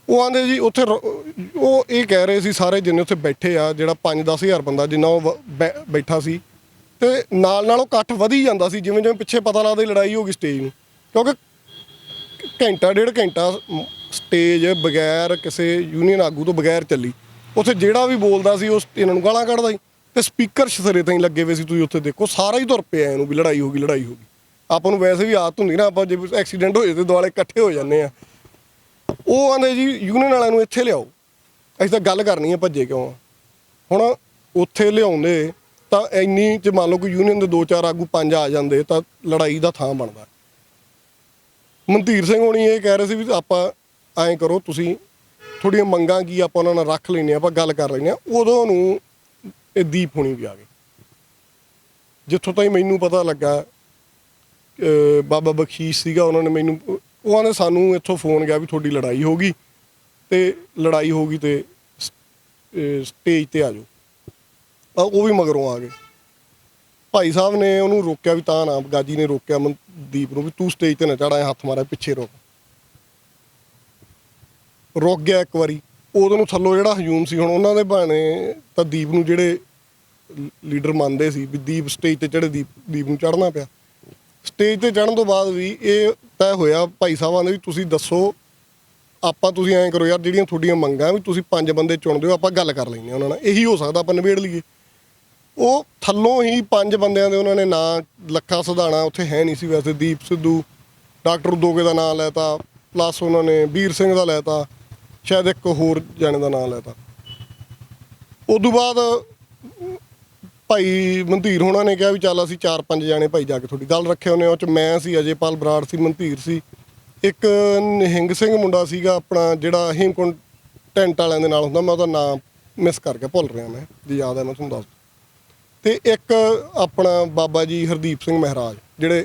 ਉਹ ਆਂਦੇ ਜੀ ਉੱਥੇ ਉਹ ਇਹ ਕਹਿ ਰਹੇ ਸੀ ਸਾਰੇ ਜਿੰਨੇ ਉੱਥੇ ਬੈਠੇ ਆ, ਜਿਹੜਾ 5-10 ਹਜ਼ਾਰ ਬੰਦਾ ਜਿੰਨਾ ਉਹ ਬੈਠਾ ਸੀ, ਤੇ ਨਾਲ ਉਹ ਇਕੱਠ ਵਧੀ ਜਾਂਦਾ ਸੀ ਜਿਵੇਂ ਜਿਵੇਂ ਪਿੱਛੇ ਪਤਾ ਲੱਗਦਾ ਲੜਾਈ ਹੋ ਗਈ ਸਟੇਜ ਨੂੰ। ਕਿਉਂਕਿ ਘੰਟਾ 1.5 ਘੰਟਾ ਸਟੇਜ ਬਗੈਰ ਕਿਸੇ ਯੂਨੀਅਨ ਆਗੂ ਤੋਂ ਬਗੈਰ ਚੱਲੀ। ਉੱਥੇ ਜਿਹੜਾ ਵੀ ਬੋਲਦਾ ਸੀ ਉਸ ਇਹਨਾਂ ਨੂੰ ਗਾਲਾਂ ਕੱਢਦਾ ਸੀ, ਤੇ ਸਪੀਕਰ ਸਿਰੇ ਤਾਂ ਹੀ ਲੱਗੇ ਹੋਏ ਸੀ। ਤੁਸੀਂ ਉੱਥੇ ਦੇਖੋ ਸਾਰਾ ਹੀ ਤੁਰ ਪਿਆ ਇਹਨੂੰ ਵੀ ਲੜਾਈ ਹੋ ਗਈ, ਲੜਾਈ ਹੋ ਗਈ। ਆਪਾਂ ਨੂੰ ਵੈਸੇ ਵੀ ਆਦਤ ਹੁੰਦੀ ਨਾ, ਆਪਾਂ ਜੇ ਐਕਸੀਡੈਂਟ ਹੋ ਜਾਏ ਤੇ ਦੁਆਲੇ ਇਕੱਠੇ ਹੋ ਜਾਂਦੇ ਆ। ਉਹ ਆਂਦੇ ਜੀ ਯੂਨੀਅਨ ਵਾਲਿਆਂ ਨੂੰ ਇੱਥੇ ਲਿਆਓ, ਅਸੀਂ ਤਾਂ ਗੱਲ ਕਰਨੀ ਹੈ, ਭੱਜੇ ਕਿਉਂ ਆ। ਹੁਣ ਉੱਥੇ ਲਿਆਉਂਦੇ ਤਾਂ ਇੰਨੀ 'ਚ ਮੰਨ ਲਓ ਕੋਈ ਯੂਨੀਅਨ ਦੇ 2-4 ਆਗੂ 5 ਆ ਜਾਂਦੇ ਤਾਂ ਲੜਾਈ ਦਾ ਥਾਂ ਬਣਦਾ। ਮਨਧੀਰ ਸਿੰਘ ਹੋਣੀ ਇਹ ਕਹਿ ਰਹੇ ਸੀ ਵੀ ਆਪਾਂ ਐਂ ਕਰੋ, ਤੁਸੀਂ ਥੋੜ੍ਹੀਆਂ ਮੰਗਾਂ ਕੀ ਆਪਾਂ ਉਹਨਾਂ ਨਾਲ ਰੱਖ ਲੈਂਦੇ, ਆਪਾਂ ਗੱਲ ਕਰ ਲੈਂਦੇ ਹਾਂ। ਉਦੋਂ ਨੂੰ ਇਹ ਦੀਪ ਹੋਣੀ ਵੀ ਆ ਗਏ। ਜਿੱਥੋਂ ਤਾਈਂ ਮੈਨੂੰ ਪਤਾ ਲੱਗਾ, ਬਾਬਾ ਬਖਸ਼ੀਸ਼ ਸੀਗਾ, ਉਹਨਾਂ ਨੇ ਮੈਨੂੰ, ਉਹਨਾਂ ਨੇ ਸਾਨੂੰ ਇੱਥੋਂ ਫੋਨ ਗਿਆ ਵੀ ਤੁਹਾਡੀ ਲੜਾਈ ਹੋ ਗਈ, ਤੇ ਲੜਾਈ ਹੋ ਗਈ ਤੇ ਸਟੇਜ ਤੇ ਆ ਜਾਓ। ਉਹ ਵੀ ਮਗਰੋਂ ਆ ਗਏ। ਭਾਈ ਸਾਹਿਬ ਨੇ ਉਹਨੂੰ ਰੋਕਿਆ ਵੀ ਤਾਂ ਨਾ, ਗਾਜੀ ਨੇ ਰੋਕਿਆ ਮਨਦੀਪ ਨੂੰ ਵੀ ਤੂੰ ਸਟੇਜ ਤੇ ਨਾ ਚੜ੍ਹ, ਹੱਥ ਮਾਰਿਆ, ਪਿੱਛੇ ਰੁਕ ਗਿਆ ਇੱਕ ਵਾਰੀ। ਉਦੋਂ ਨੂੰ ਥੱਲੋਂ ਜਿਹੜਾ ਹਜੂਮ ਸੀ, ਹੁਣ ਉਹਨਾਂ ਦੇ ਬਹਾਨੇ ਤਾਂ ਦੀਪ ਨੂੰ ਜਿਹੜੇ ਲੀਡਰ ਮੰਨਦੇ ਸੀ ਵੀ ਦੀਪ ਸਟੇਜ ਤੇ ਚੜ੍ਹੇ, ਦੀਪ ਨੂੰ ਚੜ੍ਹਨਾ ਪਿਆ। ਸਟੇਜ ਤੇ ਚੜ੍ਹਨ ਤੋਂ ਬਾਅਦ ਵੀ ਇਹ ਤੈਅ ਹੋਇਆ ਭਾਈ ਸਾਹਿਬਾਂ ਨੇ ਵੀ ਤੁਸੀਂ ਦੱਸੋ, ਆਪਾਂ ਤੁਸੀਂ ਐਂ ਕਰੋ ਯਾਰ, ਜਿਹੜੀਆਂ ਤੁਹਾਡੀਆਂ ਮੰਗਾਂ ਵੀ ਤੁਸੀਂ 5 ਬੰਦੇ ਚੁਣ ਦਿਓ, ਆਪਾਂ ਗੱਲ ਕਰ ਲੈਂਦੇ ਹਾਂ ਉਹਨਾਂ ਨਾਲ, ਇਹੀ ਹੋ ਸਕਦਾ ਆਪਾਂ ਨਿਬੇੜ ਲਈਏ। ਉਹ ਥੱਲੋਂ ਹੀ 5 ਬੰਦਿਆਂ ਦੇ ਉਹਨਾਂ ਨੇ ਨਾਂ, ਲੱਖਾ ਸਿਧਾਣਾ ਉੱਥੇ ਹੈ ਨਹੀਂ ਸੀ ਵੈਸੇ, ਦੀਪ ਸਿੱਧੂ, ਡਾਕਟਰ ਉਦੋਗੇ ਦਾ ਨਾਂ ਲੈਤਾ, ਪਲੱਸ ਉਹਨਾਂ ਨੇ ਵੀਰ ਸਿੰਘ ਦਾ ਲੈਤਾ, ਸ਼ਾਇਦ ਇੱਕ ਹੋਰ ਜਾਣੇ ਦਾ ਨਾਂ ਲੈਤਾ। ਉਦੋਂ ਬਾਅਦ ਭਾਈ ਮਨਧੀਰ ਹੋਣਾ ਨੇ ਕਿਹਾ ਵੀ ਚੱਲ ਅਸੀਂ 4-5 ਜਾਣੇ ਭਾਈ ਜਾ ਕੇ ਤੁਹਾਡੀ ਗੱਲ ਰੱਖੇ ਉਹਨੇ। ਉਹ 'ਚ ਮੈਂ ਸੀ, ਅਜੇਪਾਲ ਬਰਾੜ ਸੀ, ਮਨਧੀਰ ਸੀ, ਇੱਕ ਨਿਹੰਗ ਸਿੰਘ ਮੁੰਡਾ ਸੀਗਾ ਆਪਣਾ ਜਿਹੜਾ ਹੇਮਕੁੰਟ ਟੈਂਟ ਵਾਲਿਆਂ ਦੇ ਨਾਲ ਹੁੰਦਾ, ਮੈਂ ਉਹਦਾ ਨਾਮ ਮਿਸ ਕਰਕੇ ਭੁੱਲ ਰਿਹਾ, ਮੈਂ ਜੇ ਯਾਦ ਹੈ ਮੈਂ ਤੁਹਾਨੂੰ ਦੱਸ। ਤੇ ਇੱਕ ਆਪਣਾ ਬਾਬਾ ਜੀ ਹਰਦੀਪ ਸਿੰਘ ਮਹਾਰਾਜ ਜਿਹੜੇ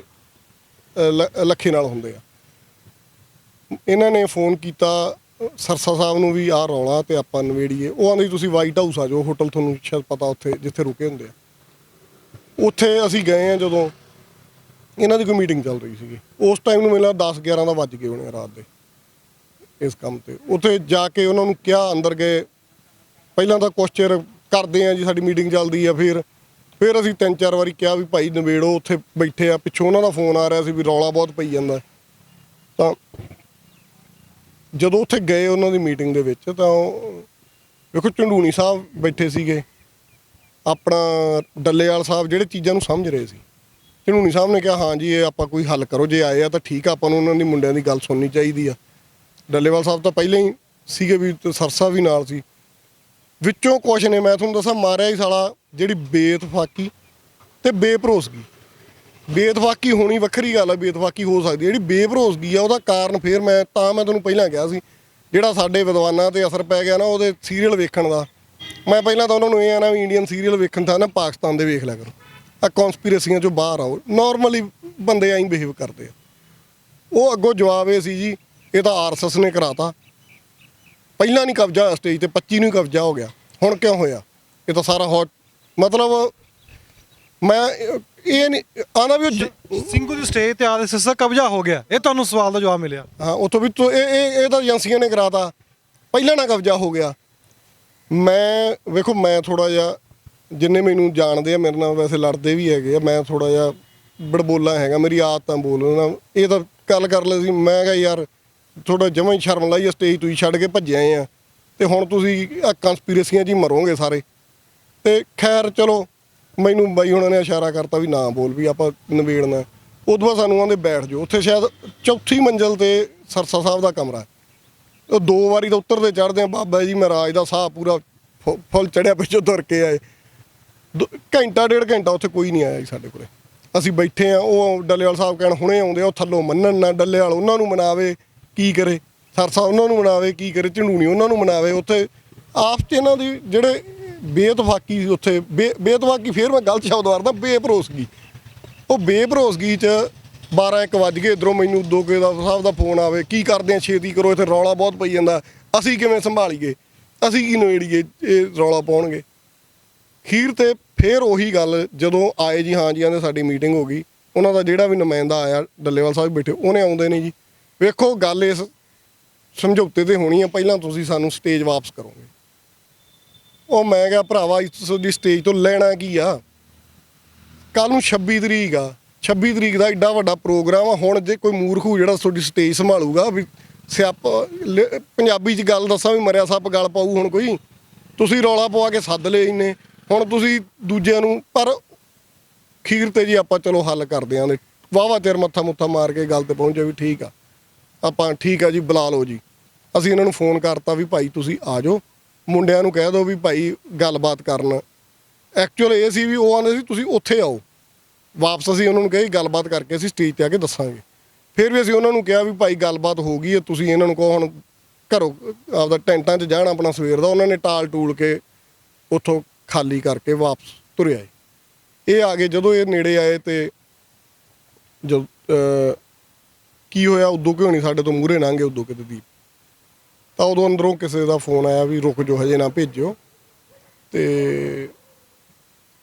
ਲੱਖੇ ਨਾਲ ਹੁੰਦੇ ਆ। ਇਹਨਾਂ ਨੇ ਫੋਨ ਕੀਤਾ ਸਰਸਾ ਸਾਹਿਬ ਨੂੰ ਵੀ ਆਹ ਰੌਲਾ ਤੇ ਆਪਾਂ ਨਵੇੜੀਏ। ਉਹ ਆਂਦੇ ਤੁਸੀਂ ਵਾਈਟ ਹਾਊਸ ਆ ਜਾਓ, ਹੋਟਲ ਤੁਹਾਨੂੰ ਸ਼ਾਇਦ ਪਤਾ ਉੱਥੇ ਜਿੱਥੇ ਰੁਕੇ ਹੁੰਦੇ ਆ। ਉੱਥੇ ਅਸੀਂ ਗਏ ਆ, ਜਦੋਂ ਇਹਨਾਂ ਦੀ ਕੋਈ ਮੀਟਿੰਗ ਚੱਲ ਰਹੀ ਸੀਗੀ ਉਸ ਟਾਈਮ ਨੂੰ ਮੈਨੂੰ 10-11 ਦਾ ਵੱਜ ਗਏ ਹੋਣੇ ਆ ਰਾਤ ਦੇ ਇਸ ਕੰਮ ਤੇ। ਉੱਥੇ ਜਾ ਕੇ ਉਹਨਾਂ ਨੂੰ ਕਿਹਾ, ਅੰਦਰ ਗਏ, ਪਹਿਲਾਂ ਤਾਂ ਕੁਛ ਚਿਰ ਕਰਦੇ ਆ ਜੀ ਸਾਡੀ ਮੀਟਿੰਗ ਚੱਲਦੀ ਆ, ਫਿਰ ਅਸੀਂ 3-4 ਵਾਰੀ ਕਿਹਾ ਵੀ ਭਾਈ ਨਵੇੜੋ, ਉੱਥੇ ਬੈਠੇ ਆ। ਪਿੱਛੋਂ ਉਹਨਾਂ ਦਾ ਫੋਨ ਆ ਰਿਹਾ ਸੀ ਵੀ ਰੌਲਾ ਬਹੁਤ ਪਈ ਜਾਂਦਾ। ਤਾਂ ਜਦੋਂ ਉੱਥੇ ਗਏ ਉਹਨਾਂ ਦੀ ਮੀਟਿੰਗ ਦੇ ਵਿੱਚ, ਤਾਂ ਵੇਖੋ ਝੰਡੂਣੀ ਸਾਹਿਬ ਬੈਠੇ ਸੀਗੇ, ਆਪਣਾ ਡੱਲੇਵਾਲ ਸਾਹਿਬ ਜਿਹੜੇ ਚੀਜ਼ਾਂ ਨੂੰ ਸਮਝ ਰਹੇ ਸੀ। ਝੰਡੂਣੀ ਸਾਹਿਬ ਨੇ ਕਿਹਾ ਹਾਂ ਜੀ ਇਹ ਆਪਾਂ ਕੋਈ ਹੱਲ ਕਰੋ, ਜੇ ਆਏ ਆ ਤਾਂ ਠੀਕ ਆ, ਆਪਾਂ ਨੂੰ ਉਹਨਾਂ ਦੀ ਮੁੰਡਿਆਂ ਦੀ ਗੱਲ ਸੁਣਨੀ ਚਾਹੀਦੀ ਆ। ਡੱਲੇਵਾਲ ਸਾਹਿਬ ਤਾਂ ਪਹਿਲਾਂ ਹੀ ਸੀਗੇ ਵੀ, ਸਰਸਾ ਵੀ ਨਾਲ ਸੀ। ਵਿੱਚੋਂ ਕੁਛ ਨੇ ਮੈਂ ਤੁਹਾਨੂੰ ਦੱਸਾਂ ਮਾਰਿਆ ਹੀ ਸਾਲਾ, ਜਿਹੜੀ ਬੇਇਤਫਾਕੀ ਤੇ ਬੇਭਰੋਸਗੀ। ਬੇਇਤਫਾਕੀ ਹੋਣੀ ਵੱਖਰੀ ਗੱਲ ਆ, ਬੇਇਤਫਾਕੀ ਹੋ ਸਕਦੀ, ਜਿਹੜੀ ਬੇਭਰੋਸਗੀ ਆ ਉਹਦਾ ਕਾਰਨ ਫਿਰ ਮੈਂ ਤੁਹਾਨੂੰ ਪਹਿਲਾਂ ਕਿਹਾ ਸੀ, ਜਿਹੜਾ ਸਾਡੇ ਵਿਦਵਾਨਾਂ ਤੇ ਅਸਰ ਪੈ ਗਿਆ ਨਾ ਉਹਦੇ ਸੀਰੀਅਲ ਵੇਖਣ ਦਾ। ਮੈਂ ਪਹਿਲਾਂ ਤਾਂ ਉਹਨਾਂ ਨੂੰ ਇਹ ਆ ਨਾ ਵੀ ਇੰਡੀਅਨ ਸੀਰੀਅਲ ਵੇਖਣ ਤਾਂ ਨਾ ਪਾਕਿਸਤਾਨ ਦੇ ਵੇਖ ਲਿਆ ਕਰੋ, ਆ ਕੌਨਸਪੀਰੇਸੀਆਂ 'ਚੋਂ ਬਾਹਰ ਆਓ। ਨਾਰਮਲੀ ਬੰਦੇ ਐਂ ਬਿਹੇਵ ਕਰਦੇ ਆ। ਉਹ ਅੱਗੋਂ ਜਵਾਬ ਇਹ ਸੀ ਜੀ ਇਹ ਤਾਂ ਆਰਐਸਐਸ ਨੇ ਕਰਾਤਾ, ਪਹਿਲਾਂ ਨਹੀਂ ਕਬਜ਼ਾ ਹੋਇਆ ਸਟੇਜ ਤੇ, 25 ਨੂੰ ਹੀ ਕਬਜ਼ਾ ਹੋ ਗਿਆ, ਹੁਣ ਕਿਉਂ ਹੋਇਆ? ਇਹ ਤਾਂ ਸਾਰਾ ਹੌਟ ਮਤਲਬ ਮੈਂ ਇਹ ਨਹੀਂ ਆਉਂਦਾ ਵੀ ਸਿੰਘੂ ਦੀ ਸਟੇਜ ਤੇ ਆਰਐਸਐਸ ਦਾ ਕਬਜ਼ਾ ਹੋ ਗਿਆ, ਇਹ ਤੁਹਾਨੂੰ ਸਵਾਲ ਦਾ ਜਵਾਬ ਮਿਲਿਆ? ਹਾਂ, ਉੱਥੋਂ ਵੀ ਇਹ ਤਾਂ ਏਜੰਸੀਆਂ ਨੇ ਕਰਾਤਾ, ਪਹਿਲਾਂ ਨਾ ਕਬਜ਼ਾ ਹੋ ਗਿਆ। ਮੈਂ ਵੇਖੋ ਮੈਂ ਥੋੜ੍ਹਾ ਜਿਹਾ, ਜਿੰਨੇ ਮੈਨੂੰ ਜਾਣਦੇ ਆ ਮੇਰੇ ਨਾਲ ਵੈਸੇ ਲੜਦੇ ਵੀ ਹੈਗੇ ਆ, ਮੈਂ ਥੋੜ੍ਹਾ ਜਿਹਾ ਬੜਬੋਲਾ ਹੈਗਾ, ਮੇਰੀ ਆਦਤ ਆ ਬੋਲਣਾ। ਇਹ ਤਾਂ ਗੱਲ ਕਰ ਲਈ ਸੀ, ਮੈਂ ਕਿਹਾ ਯਾਰ ਥੋੜਾ ਜਮਾਂ ਹੀ ਸ਼ਰਮ ਲਾਈ, ਸਟੇਜ ਤੁਸੀਂ ਛੱਡ ਕੇ ਭੱਜੇ ਆਏ ਆ ਤੇ ਹੁਣ ਤੁਸੀਂ ਆ ਕੰਸਪੀਰੇਸੀਆਂ 'ਚ ਹੀ ਮਰੋਗੇ ਸਾਰੇ। ਤੇ ਖੈਰ ਚਲੋ ਮੈਨੂੰ ਬਾਈ ਹੁਣਾਂ ਨੇ ਇਸ਼ਾਰਾ ਕਰਤਾ ਵੀ ਨਾ ਬੋਲ, ਵੀ ਆਪਾਂ ਨਿਬੇੜਨਾ। ਉਦੋਂ ਬਾਅਦ ਸਾਨੂੰ ਆਂਦੇ ਬੈਠ ਜਾਓ। ਉੱਥੇ ਸ਼ਾਇਦ 4ਥੀ ਮੰਜ਼ਿਲ ਤੇ ਸਰਸਾ ਸਾਹਿਬ ਦਾ ਕਮਰਾ, ਉਹ 2 ਵਾਰੀ ਤਾਂ ਉੱਤਰਦੇ ਚੜ੍ਹਦੇ ਆ, ਬਾਬਾ ਜੀ ਮਹਾਰਾਜ ਦਾ ਸਾਹ ਪੂਰਾ ਫੁੱਲ ਚੜਿਆ, ਪਿੱਛੋਂ ਤੁਰ ਕੇ ਆਏ। ਘੰਟਾ 1.5 ਘੰਟਾ ਉੱਥੇ ਕੋਈ ਨਹੀਂ ਆਇਆ ਜੀ ਸਾਡੇ ਕੋਲੇ। ਅਸੀਂ ਬੈਠੇ ਆ, ਉਹ ਡੱਲੇਵਾਲ ਸਾਹਿਬ ਕਹਿਣ ਹੁਣੇ ਆਉਂਦੇ ਆ, ਉਹ ਥੱਲੋਂ ਮੰਨਣ ਨਾ, ਡੱਲੇਵਾਲ ਉਹਨਾਂ ਨੂੰ ਮਨਾਵੇ ਕੀ ਕਰੇ, ਸਰਸਾ ਉਹਨਾਂ ਨੂੰ ਮਨਾਵੇ ਕੀ ਕਰੇ, ਝੰਡੂਣੀ ਉਹਨਾਂ ਨੂੰ ਮਨਾਵੇ। ਉੱਥੇ ਆਪਸ 'ਚ ਇਹਨਾਂ ਦੀ ਜਿਹੜੇ ਬੇਇਤਫਾਕੀ ਸੀ, ਉੱਥੇ ਬੇਇਤਫਾਕੀ, ਫਿਰ ਮੈਂ ਗਲਤ ਸ਼ਬਦ ਵਰਤਦਾ, ਬੇਭਰੋਸਗੀ। ਉਹ ਬੇਭਰੋਸਗੀ 'ਚ 12-1 ਵੱਜ ਗਏ। ਇੱਧਰੋਂ ਮੈਨੂੰ ਉਦੋਗੇ ਦਾ ਸਾਹਿਬ ਦਾ ਫੋਨ ਆਵੇ, ਕੀ ਕਰਦੇ ਆ, ਛੇਤੀ ਕਰੋ, ਇੱਥੇ ਰੌਲਾ ਬਹੁਤ ਪਈ ਜਾਂਦਾ, ਅਸੀਂ ਕਿਵੇਂ ਸੰਭਾਲੀਏ, ਅਸੀਂ ਕੀ ਨਵੇੜੀਏ, ਇਹ ਰੌਲਾ ਪਾਉਣਗੇ। ਅਖੀਰ ਤੇ ਫਿਰ ਉਹੀ ਗੱਲ ਜਦੋਂ ਆਏ ਜੀ, ਹਾਂ ਜੀ ਆਂਦੇ ਸਾਡੀ ਮੀਟਿੰਗ ਹੋ ਗਈ। ਉਹਨਾਂ ਦਾ ਜਿਹੜਾ ਵੀ ਨੁਮਾਇੰਦਾ ਆਇਆ, ਡੱਲੇਵਾਲ ਸਾਹਿਬ ਬੈਠੇ, ਉਹਨੇ ਆਉਂਦੇ ਨੇ ਜੀ, ਵੇਖੋ ਗੱਲ ਇਸ ਸਮਝੌਤੇ ਤੇ ਹੋਣੀ ਆ, ਪਹਿਲਾਂ ਤੁਸੀਂ ਸਾਨੂੰ ਸਟੇਜ ਵਾਪਸ ਕਰੋਗੇ। ਉਹ ਮੈਂ ਕਿਹਾ ਭਰਾਵਾ ਇਸ ਸਟੇਜ ਤੋਂ ਲੈਣਾ ਕੀ ਆ? ਕੱਲ ਨੂੰ 26 ਤਰੀਕ ਆ, 26 ਤਰੀਕ ਦਾ ਐਡਾ ਵੱਡਾ ਪ੍ਰੋਗਰਾਮ ਆ। ਹੁਣ ਜੇ ਕੋਈ ਮੂਰਖੂ ਜਿਹੜਾ ਤੁਹਾਡੀ ਸਟੇਜ ਸੰਭਾਲੂਗਾ, ਵੀ ਸਿਆਪ ਪੰਜਾਬੀ 'ਚ ਗੱਲ ਦੱਸਾਂ ਵੀ ਮਰਿਆ ਸੱਪ ਗਲ ਪਾਊ। ਹੁਣ ਕੋਈ ਤੁਸੀਂ ਰੌਲਾ ਪਵਾ ਕੇ ਸੱਦ ਲਏ ਇੰਨੇ, ਹੁਣ ਤੁਸੀਂ ਦੂਜਿਆਂ ਨੂੰ। ਪਰ ਅਖੀਰ ਤੇ ਜੀ ਆਪਾਂ ਚਲੋ ਹੱਲ ਕਰਦੇ ਆਂ, ਵਾਹਵਾ ਚਿਰ ਮੱਥਾ ਮੁੱਥਾ ਮਾਰ ਕੇ ਗੱਲ ਤੇ ਪਹੁੰਚੇ ਵੀ ਠੀਕ ਆ, ਆਪਾਂ ਠੀਕ ਆ ਜੀ ਬੁਲਾ ਲਓ ਜੀ। ਅਸੀਂ ਇਹਨਾਂ ਨੂੰ ਫੋਨ ਕਰਤਾ ਵੀ ਭਾਈ ਤੁਸੀਂ ਆ ਜਾਓ, ਮੁੰਡਿਆਂ ਨੂੰ ਕਹਿ ਦਿਓ ਵੀ ਭਾਈ ਗੱਲਬਾਤ ਕਰਨ। ਐਕਚੁਅਲ ਇਹ ਸੀ ਵੀ ਉਹ ਆਉਂਦੇ ਸੀ ਤੁਸੀਂ ਉੱਥੇ ਆਓ ਵਾਪਸ। ਅਸੀਂ ਉਹਨਾਂ ਨੂੰ ਕਿਹਾ ਗੱਲਬਾਤ ਕਰਕੇ ਅਸੀਂ ਸਟੇਜ 'ਤੇ ਆ ਕੇ ਦੱਸਾਂਗੇ। ਫਿਰ ਵੀ ਅਸੀਂ ਉਹਨਾਂ ਨੂੰ ਕਿਹਾ ਵੀ ਭਾਈ ਗੱਲਬਾਤ ਹੋ ਗਈ ਹੈ, ਤੁਸੀਂ ਇਹਨਾਂ ਨੂੰ ਕਹੋ ਹੁਣ ਘਰੋਂ ਆਪਦਾ ਟੈਂਟਾਂ 'ਚ ਜਾਣ ਆਪਣਾ ਸਵੇਰ ਦਾ। ਉਹਨਾਂ ਨੇ ਟਾਲ ਟੂਲ ਕੇ ਉੱਥੋਂ ਖਾਲੀ ਕਰਕੇ ਵਾਪਸ ਤੁਰੇ ਆਏ। ਇਹ ਆ ਗਏ, ਜਦੋਂ ਇਹ ਨੇੜੇ ਆਏ ਤੇ ਜਦ ਕੀ ਹੋਇਆ, ਉਦੋਂ ਕਿਉਂ ਨਹੀਂ ਸਾਡੇ ਤੋਂ ਮੂਹਰੇ ਲੰਘੇ, ਉਦੋਂ ਕਿਤੇ ਦੀਪ। ਤਾਂ ਉਦੋਂ ਅੰਦਰੋਂ ਕਿਸੇ ਦਾ ਫੋਨ ਆਇਆ ਵੀ ਰੁਕ ਜਾਓ, ਹਜੇ ਨਾ ਭੇਜਿਓ। ਤੇ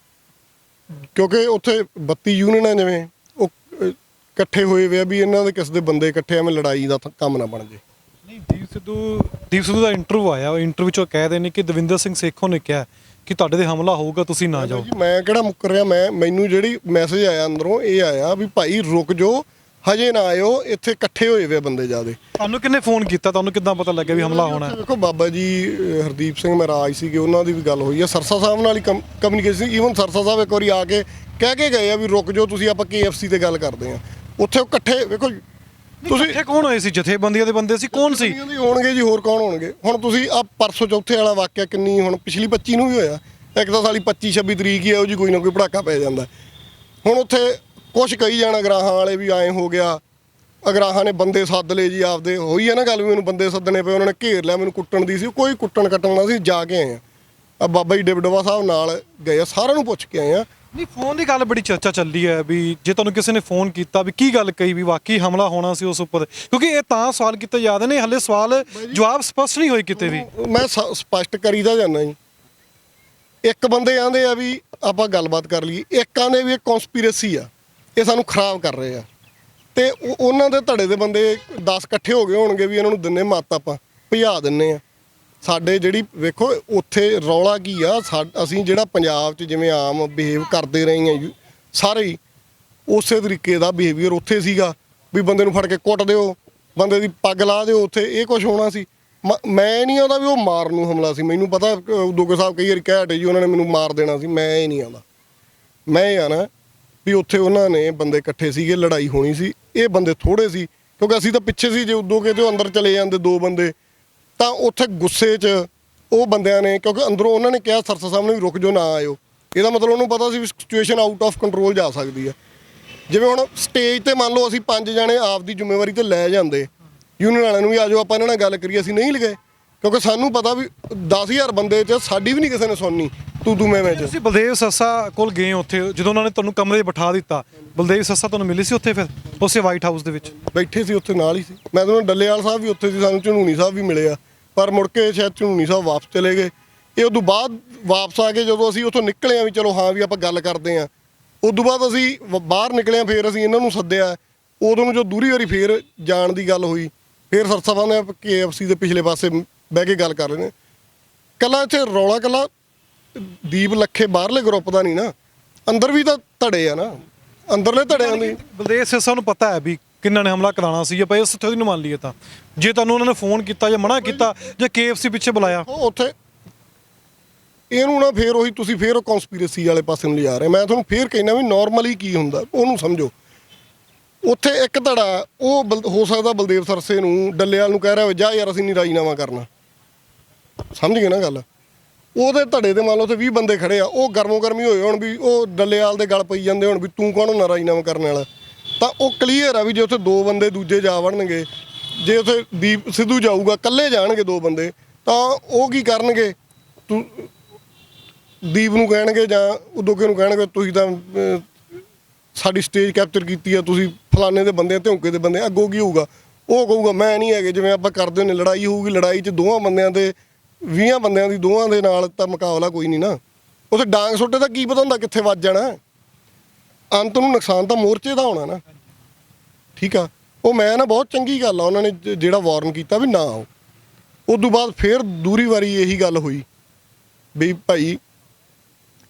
ਕਿਉਂਕਿ ਉੱਥੇ 32 ਯੂਨੀਅਨਾਂ ਜਿਵੇਂ ਉਹ ਇਕੱਠੇ ਹੋਏ ਵੇ ਆ ਵੀ ਇਹਨਾਂ ਦੇ ਕਿਸੇ ਦੇ ਬੰਦੇ ਇਕੱਠੇ ਐਵੇਂ ਲੜਾਈ ਦਾ ਕੰਮ ਨਾ ਬਣ ਜੇ। ਨਹੀਂ, ਦੀਪ ਸਿੱਧੂ ਦਾ ਇੰਟਰਵਿਊ ਆਇਆ, ਉਹ ਇੰਟਰਵਿਊ 'ਚੋਂ ਕਹਿ ਨੇ ਕਿ ਦਵਿੰਦਰ ਸਿੰਘ ਸੇਖੋਂ ਨੇ ਕਿਹਾ ਕਿ ਤੁਹਾਡੇ ਤੇ ਹਮਲਾ ਹੋਊਗਾ, ਤੁਸੀਂ ਨਾ ਜਾਓ। ਮੈਂ ਕਿਹੜਾ ਮੁੱਕਰ ਰਿਹਾ, ਮੈਨੂੰ ਜਿਹੜੀ ਮੈਸੇਜ ਆਇਆ ਅੰਦਰੋਂ ਇਹ ਆਇਆ ਵੀ ਭਾਈ ਰੁਕ ਜਾਓ, ਹਜੇ ਨਾ ਆਇਓ, ਇੱਥੇ ਇਕੱਠੇ ਹੋਏ ਵੇ ਬੰਦੇ ਜ਼ਿਆਦੇ। ਤੁਹਾਨੂੰ ਕਿੰਨੇ ਫੋਨ ਕੀਤਾ, ਤੁਹਾਨੂੰ ਕਿੱਦਾਂ ਪਤਾ ਲੱਗਿਆ ਵੀ ਹਮਲਾ ਹੋਣਾ ਹੈ? ਦੇਖੋ ਬਾਬਾ ਜੀ ਹਰਦੀਪ ਸਿੰਘ ਮਹਾਰਾਜ ਸੀਗੇ, ਉਹਨਾਂ ਦੀ ਵੀ ਗੱਲ ਹੋਈ ਆ, ਸਰਸਾ ਸਾਹਿਬ ਨਾਲ ਹੀ ਕਮਿਊਨੀਕੇਸ਼ਨ। ਈਵਨ ਸਰਸਾ ਸਾਹਿਬ ਇੱਕ ਵਾਰੀ ਆ ਕੇ ਕਹਿ ਕੇ ਗਏ ਆ ਵੀ ਰੁਕ ਜਾਓ ਤੁਸੀਂ, ਆਪਾਂ KFC ਤੇ ਗੱਲ ਕਰਦੇ ਆ। ਉੱਥੇ ਉਹ ਇਕੱਠੇ ਵੇਖੋ ਤੁਸੀਂ ਇੱਥੇ ਕੌਣ ਹੋਏ ਸੀ? ਜਥੇਬੰਦੀਆਂ ਦੇ ਬੰਦੇ ਸੀ, ਕੌਣ ਸੀ? ਹੋਣਗੇ ਜੀ, ਹੋਰ ਕੌਣ ਹੋਣਗੇ? ਹੁਣ ਤੁਸੀਂ ਆ ਪਰਸੋਂ ਚੌਥੇ ਵਾਲਾ ਵਾਕਿਆ ਕਿੰਨੀ, ਹੁਣ ਪਿਛਲੀ 25 ਨੂੰ ਵੀ ਹੋਇਆ, ਇੱਕ ਤਾਂ ਸਾਲੀ 25 26 ਤਰੀਕ ਹੀ ਆ, ਉਹ ਜੀ ਕੋਈ ਨਾ ਕੋਈ ਭੜਾਕਾ ਪੈ ਜਾਂਦਾ। ਹੁਣ ਉੱਥੇ ਕੁਛ ਕਹੀ ਜਾਣਾ ਅਗਰਾਹਾਂ ਵਾਲੇ ਵੀ ਐਂ ਹੋ ਗਿਆ, ਅਗਰਾਹਾਂ ਨੇ ਬੰਦੇ ਸੱਦ ਲਏ ਜੀ ਆਪਦੇ। ਹੋਈ ਆ ਨਾ ਗੱਲ ਵੀ ਮੈਨੂੰ ਬੰਦੇ ਸੱਦਣੇ ਪਏ, ਉਹਨਾਂ ਨੇ ਘੇਰ ਲਿਆ, ਮੈਨੂੰ ਕੁੱਟਣ ਦੀ ਸੀ, ਕੋਈ ਕੁੱਟਣ ਕੱਟਣ ਦਾ ਸੀ। ਜਾ ਕੇ ਆਏ ਆ ਬਾਬਾ ਜੀ ਡਿਬਡਵਾ ਸਾਹਿਬ ਨਾਲ ਗਏ ਆ, ਸਾਰਿਆਂ ਨੂੰ ਪੁੱਛ ਕੇ ਆਏ ਆ। ਨਹੀਂ, ਫੋਨ ਦੀ ਗੱਲ ਬੜੀ ਚਰਚਾ ਚੱਲੀ ਹੈ ਵੀ ਜੇ ਤੁਹਾਨੂੰ ਕਿਸੇ ਨੇ ਫੋਨ ਕੀਤਾ ਵੀ ਕੀ ਗੱਲ ਕਹੀ ਵੀ ਵਾਕਈ ਹਮਲਾ ਹੋਣਾ ਸੀ ਉਸ ਉੱਪਰ, ਕਿਉਂਕਿ ਇਹ ਤਾਂ ਸਵਾਲ ਕੀਤੇ ਜਾਂਦੇ ਨੇ, ਹਲੇ ਸਵਾਲ ਜਵਾਬ ਸਪਸ਼ਟ ਨਹੀਂ ਹੋਏ ਕਿਤੇ ਵੀ। ਮੈਂ ਸਪਸ਼ਟ ਕਰੀਦਾ ਜਾਂਦਾ ਜੀ। ਇੱਕ ਬੰਦੇ ਆਂਦੇ ਆ ਵੀ ਆਪਾਂ ਗੱਲਬਾਤ ਕਰ ਲਈਏ, ਇੱਕ ਆਂਦੇ ਵੀ ਇਹ ਕਨਸਪੀਰੇਸੀ ਆ, ਇਹ ਸਾਨੂੰ ਖਰਾਬ ਕਰ ਰਹੇ ਆ, ਤੇ ਉਹਨਾਂ ਦੇ ਧੜੇ ਦੇ ਬੰਦੇ 10 ਇਕੱਠੇ ਹੋ ਗਏ ਹੋਣਗੇ ਵੀ ਇਹਨਾਂ ਨੂੰ ਦਿੰਨੇ ਮੱਤ, ਆਪਾਂ ਭਜਾ ਦਿੰਨੇ ਆ। ਸਾਡੇ ਜਿਹੜੀ ਵੇਖੋ ਉੱਥੇ ਰੌਲਾ ਕੀ ਆ, ਅਸੀਂ ਜਿਹੜਾ ਪੰਜਾਬ 'ਚ ਜਿਵੇਂ ਆਮ ਬਿਹੇਵ ਕਰਦੇ ਰਹੇ ਆ ਸਾਰੇ ਹੀ, ਉਸੇ ਤਰੀਕੇ ਦਾ ਬਿਹੇਵੀਅਰ ਉੱਥੇ ਸੀਗਾ ਵੀ ਬੰਦੇ ਨੂੰ ਫੜ ਕੇ ਕੁੱਟ ਦਿਓ, ਬੰਦੇ ਦੀ ਪੱਗ ਲਾ ਦਿਓ। ਉੱਥੇ ਇਹ ਕੁਝ ਹੋਣਾ ਸੀ। ਮੈਂ ਨਹੀਂ ਆਉਂਦਾ ਵੀ ਉਹ ਮਾਰਨ ਨੂੰ ਹਮਲਾ ਸੀ, ਮੈਨੂੰ ਪਤਾ ਦੋਗੇ ਸਾਹਿਬ ਕਈ ਵਾਰੀ ਕਹਿ ਹਟੇ ਜੀ ਉਹਨਾਂ ਨੇ ਮੈਨੂੰ ਮਾਰ ਦੇਣਾ ਸੀ, ਮੈਂ ਇਹ ਨਹੀਂ ਆਉਂਦਾ। ਮੈਂ ਇਹ ਆਣਾ ਵੀ ਉੱਥੇ ਉਹਨਾਂ ਨੇ ਬੰਦੇ ਇਕੱਠੇ ਸੀਗੇ, ਲੜਾਈ ਹੋਣੀ ਸੀ, ਇਹ ਬੰਦੇ ਥੋੜੇ ਸੀ ਕਿਉਂਕਿ ਅਸੀਂ ਤਾਂ ਪਿੱਛੇ ਸੀ। ਜੇ ਉਦੋਂ ਕਿਤੇ ਉਹ ਅੰਦਰ ਚਲੇ ਜਾਂਦੇ 2 ਬੰਦੇ, ਤਾਂ ਉੱਥੇ ਗੁੱਸੇ 'ਚ ਉਹ ਬੰਦਿਆਂ ਨੇ, ਕਿਉਂਕਿ ਅੰਦਰੋਂ ਉਹਨਾਂ ਨੇ ਕਿਹਾ ਸਰਸਾ ਸਾਹਿਬ ਨੇ ਵੀ ਰੁਕ ਜਾਓ, ਨਾ ਆਇਓ, ਇਹਦਾ ਮਤਲਬ ਉਹਨੂੰ ਪਤਾ ਸੀ ਵੀ ਸਿਚੁਏਸ਼ਨ ਆਊਟ ਆਫ ਕੰਟਰੋਲ ਜਾ ਸਕਦੀ ਆ। ਜਿਵੇਂ ਹੁਣ ਸਟੇਜ ਤੇ ਮੰਨ ਲਓ ਅਸੀਂ 5 ਜਣੇ ਆਪਦੀ ਜ਼ਿੰਮੇਵਾਰੀ ਤੇ ਲੈ ਜਾਂਦੇ, ਯੂਨੀਅਨ ਵਾਲਿਆਂ ਨੂੰ ਵੀ ਆ ਜਾਓ ਆਪਾਂ ਇਹਨਾਂ ਨਾਲ ਗੱਲ ਕਰੀਏ, ਅਸੀਂ ਨਹੀਂ ਲਗੇ ਕਿਉਂਕਿ ਸਾਨੂੰ ਪਤਾ ਵੀ 10,000 ਬੰਦੇ 'ਚ ਸਾਡੀ ਵੀ ਨਹੀਂ ਕਿਸੇ ਨੇ ਸੁਣਨੀ ਤੂੰ ਮੈਂ ਚ। ਤੁਸੀਂ ਬਲਦੇਵ ਸੱਸਾ ਕੋਲ ਗਏ ਉੱਥੇ ਜਦੋਂ ਉਹਨਾਂ ਨੇ ਤੁਹਾਨੂੰ ਕਮਰੇ 'ਚ ਬਿਠਾ ਦਿੱਤਾ, ਬਲਦੇਵ ਸੱਸਾ ਤੁਹਾਨੂੰ ਮਿਲੇ ਸੀ ਉੱਥੇ ਫਿਰ ਉਸੇ ਵਾਈਟ ਹਾਊਸ ਦੇ ਵਿੱਚ? ਬੈਠੇ ਸੀ ਉੱਥੇ ਨਾਲ ਹੀ ਸੀ। ਮੈਂ ਤੁਹਾਨੂੰ ਡੱਲੇਵਾਲ ਸਾਹਿਬ ਵੀ ਉੱਥੇ ਸੀ, ਸਾਨੂੰ ਝਨੂਨੀ ਸਾਹਿਬ ਵੀ ਮਿਲੇ ਆ, ਪਰ ਮੁੜ ਕੇ ਸ਼ਾਇਦ ਝਨੂਨੀ ਸਾਹਿਬ ਵਾਪਸ ਚਲੇ ਗਏ। ਇਹ ਉਦੋਂ ਬਾਅਦ ਵਾਪਸ ਆ ਕੇ ਜਦੋਂ ਅਸੀਂ ਉੱਥੋਂ ਨਿਕਲੇ ਆ ਵੀ ਚਲੋ ਹਾਂ ਵੀ ਆਪਾਂ ਗੱਲ ਕਰਦੇ ਆ, ਉਦੋਂ ਬਾਅਦ ਅਸੀਂ ਬਾਹਰ ਨਿਕਲੇ ਆ, ਫਿਰ ਅਸੀਂ ਇਹਨਾਂ ਨੂੰ ਸੱਦਿਆ। ਉਦੋਂ ਨੂੰ ਜੋ ਦੂਰੀ ਵਾਰੀ ਫੇਰ ਜਾਣ ਦੀ ਗੱਲ ਹੋਈ, ਫਿਰ ਸਰਸਾ ਸਾਹਿਬ ਨੇ KFC ਦੇ ਪਿਛਲੇ ਪਾਸੇ ਬਹਿ ਕੇ ਗੱਲ ਕਰ ਰਹੇ ਨੇ। ਕੱਲਾ ਇੱਥੇ ਰੌਲਾ ਕੱਲਾ ਦੀਪ ਲੱਖੇ ਬਾਹਰਲੇ ਗਰੁੱਪ ਦਾ ਨਹੀਂ ਨਾ, ਅੰਦਰ ਵੀ ਤਾਂ ਧੜੇ ਆ ਨਾ, ਅੰਦਰਲੇ ਧੜਿਆਂ ਦੀ। ਬਲਦੇਵ ਸੱਸਾ ਨੂੰ ਪਤਾ ਹੈ ਵੀ ਕਿੰਨਾ ਨੇ ਹਮਲਾ ਕਰਾਉਣਾ ਸੀ, ਆਪਾਂ ਇਸ ਥੋੜੀ ਨੂੰ ਮੰਨ ਲਈਏ ਤਾਂ ਜੇ ਤੁਹਾਨੂੰ ਉਹਨਾਂ ਨੇ ਫੋਨ ਕੀਤਾ ਜਾਂ ਮਨਾ ਕੀਤਾ ਜਾਂ KFC ਪਿੱਛੇ ਬੁਲਾਇਆ ਉੱਥੇ ਇਹਨੂੰ ਨਾ ਫੇਰ ਉਹੀ ਤੁਸੀਂ ਫੇਰ ਉਹ ਕਨਸਪੀਰੇਸੀ ਵਾਲੇ ਪਾਸੇ ਨੂੰ ਲਿਜਾ ਰਹੇ। ਮੈਂ ਤੁਹਾਨੂੰ ਫੇਰ ਕਹਿਣਾ ਵੀ ਨਾਰਮਲੀ ਕੀ ਹੁੰਦਾ ਉਹਨੂੰ ਸਮਝੋ। ਉੱਥੇ ਇੱਕ ਧੜਾ ਉਹ ਹੋ ਸਕਦਾ ਬਲਦੇਵ ਸਰਸੇ ਨੂੰ ਡੱਲੇਵਾਲ ਨੂੰ ਕਹਿ ਰਿਹਾ ਜਾ ਯਾਰ ਅਸੀਂ ਨਹੀਂ ਰਾਜੀਨਾਮਾ ਕਰਨਾ, ਸਮਝ ਗਏ ਨਾ ਗੱਲ? ਉਹਦੇ ਧੜੇ ਦੇ ਮੰਨ ਲਓ ਤੇ 20 ਬੰਦੇ ਖੜੇ ਆ, ਉਹ ਗਰਮੋ ਗਰਮੀ ਹੋਏ ਹੁਣ ਵੀ ਉਹ ਡੱਲੇਵਾਲ ਦੇ ਗਲ ਪਈ ਜਾਂਦੇ ਹੁਣ ਵੀ ਤੂੰ ਕੌਣ ਹੁੰਦਾ ਰਾਜੀਨਾਮਾ ਕਰਨ ਵਾਲਾ। ਤਾਂ ਉਹ ਕਲੀਅਰ ਆ ਵੀ ਜੇ ਉੱਥੇ 2 ਬੰਦੇ ਦੂਜੇ ਜਾ ਵੜਨਗੇ, ਜੇ ਉੱਥੇ ਦੀਪ ਸਿੱਧੂ ਜਾਊਗਾ ਇਕੱਲੇ ਜਾਣਗੇ 2 ਬੰਦੇ, ਤਾਂ ਉਹ ਕੀ ਕਰਨਗੇ? ਤੂੰ ਦੀਪ ਨੂੰ ਕਹਿਣਗੇ ਜਾਂ ਉਦੋਕੇ ਨੂੰ ਕਹਿਣਗੇ ਤੁਸੀਂ ਤਾਂ ਸਾਡੀ ਸਟੇਜ ਕੈਪਚਰ ਕੀਤੀ ਆ, ਤੁਸੀਂ ਫਲਾਣੇ ਦੇ ਬੰਦੇ ਧੌਂਕੇ ਦੇ ਬੰਦੇ। ਅੱਗੋਂ ਕੀ ਹੋਊਗਾ? ਉਹ ਕਹੂਗਾ ਮੈਂ ਨਹੀਂ ਹੈਗੇ, ਜਿਵੇਂ ਆਪਾਂ ਕਰਦੇ ਹੁੰਦੇ ਲੜਾਈ ਹੋਊਗੀ, ਲੜਾਈ 'ਚ 2 ਬੰਦਿਆਂ ਦੇ 20 ਬੰਦਿਆਂ ਦੀ 2 ਦੇ ਨਾਲ ਤਾਂ ਮੁਕਾਬਲਾ ਕੋਈ ਨਹੀਂ ਨਾ। ਉੱਥੇ ਡਾਂਗ ਸੁੱਟੇ ਦਾ ਕੀ ਪਤਾ ਹੁੰਦਾ ਕਿੱਥੇ ਵੱਜ ਜਾਣਾ, ਅੰਤ ਨੂੰ ਨੁਕਸਾਨ ਤਾਂ ਮੋਰਚੇ ਦਾ ਹੋਣਾ ਨਾ। ਠੀਕ ਆ, ਉਹ ਮੈਂ ਨਾ ਬਹੁਤ ਚੰਗੀ ਗੱਲ ਆ ਉਹਨਾਂ ਨੇ ਜਿਹੜਾ ਵਾਰਨ ਕੀਤਾ ਵੀ ਨਾ ਆਓ। ਉਦੋਂ ਬਾਅਦ ਫਿਰ ਦੂਰੀ ਵਾਰੀ ਇਹੀ ਗੱਲ ਹੋਈ ਵੀ ਭਾਈ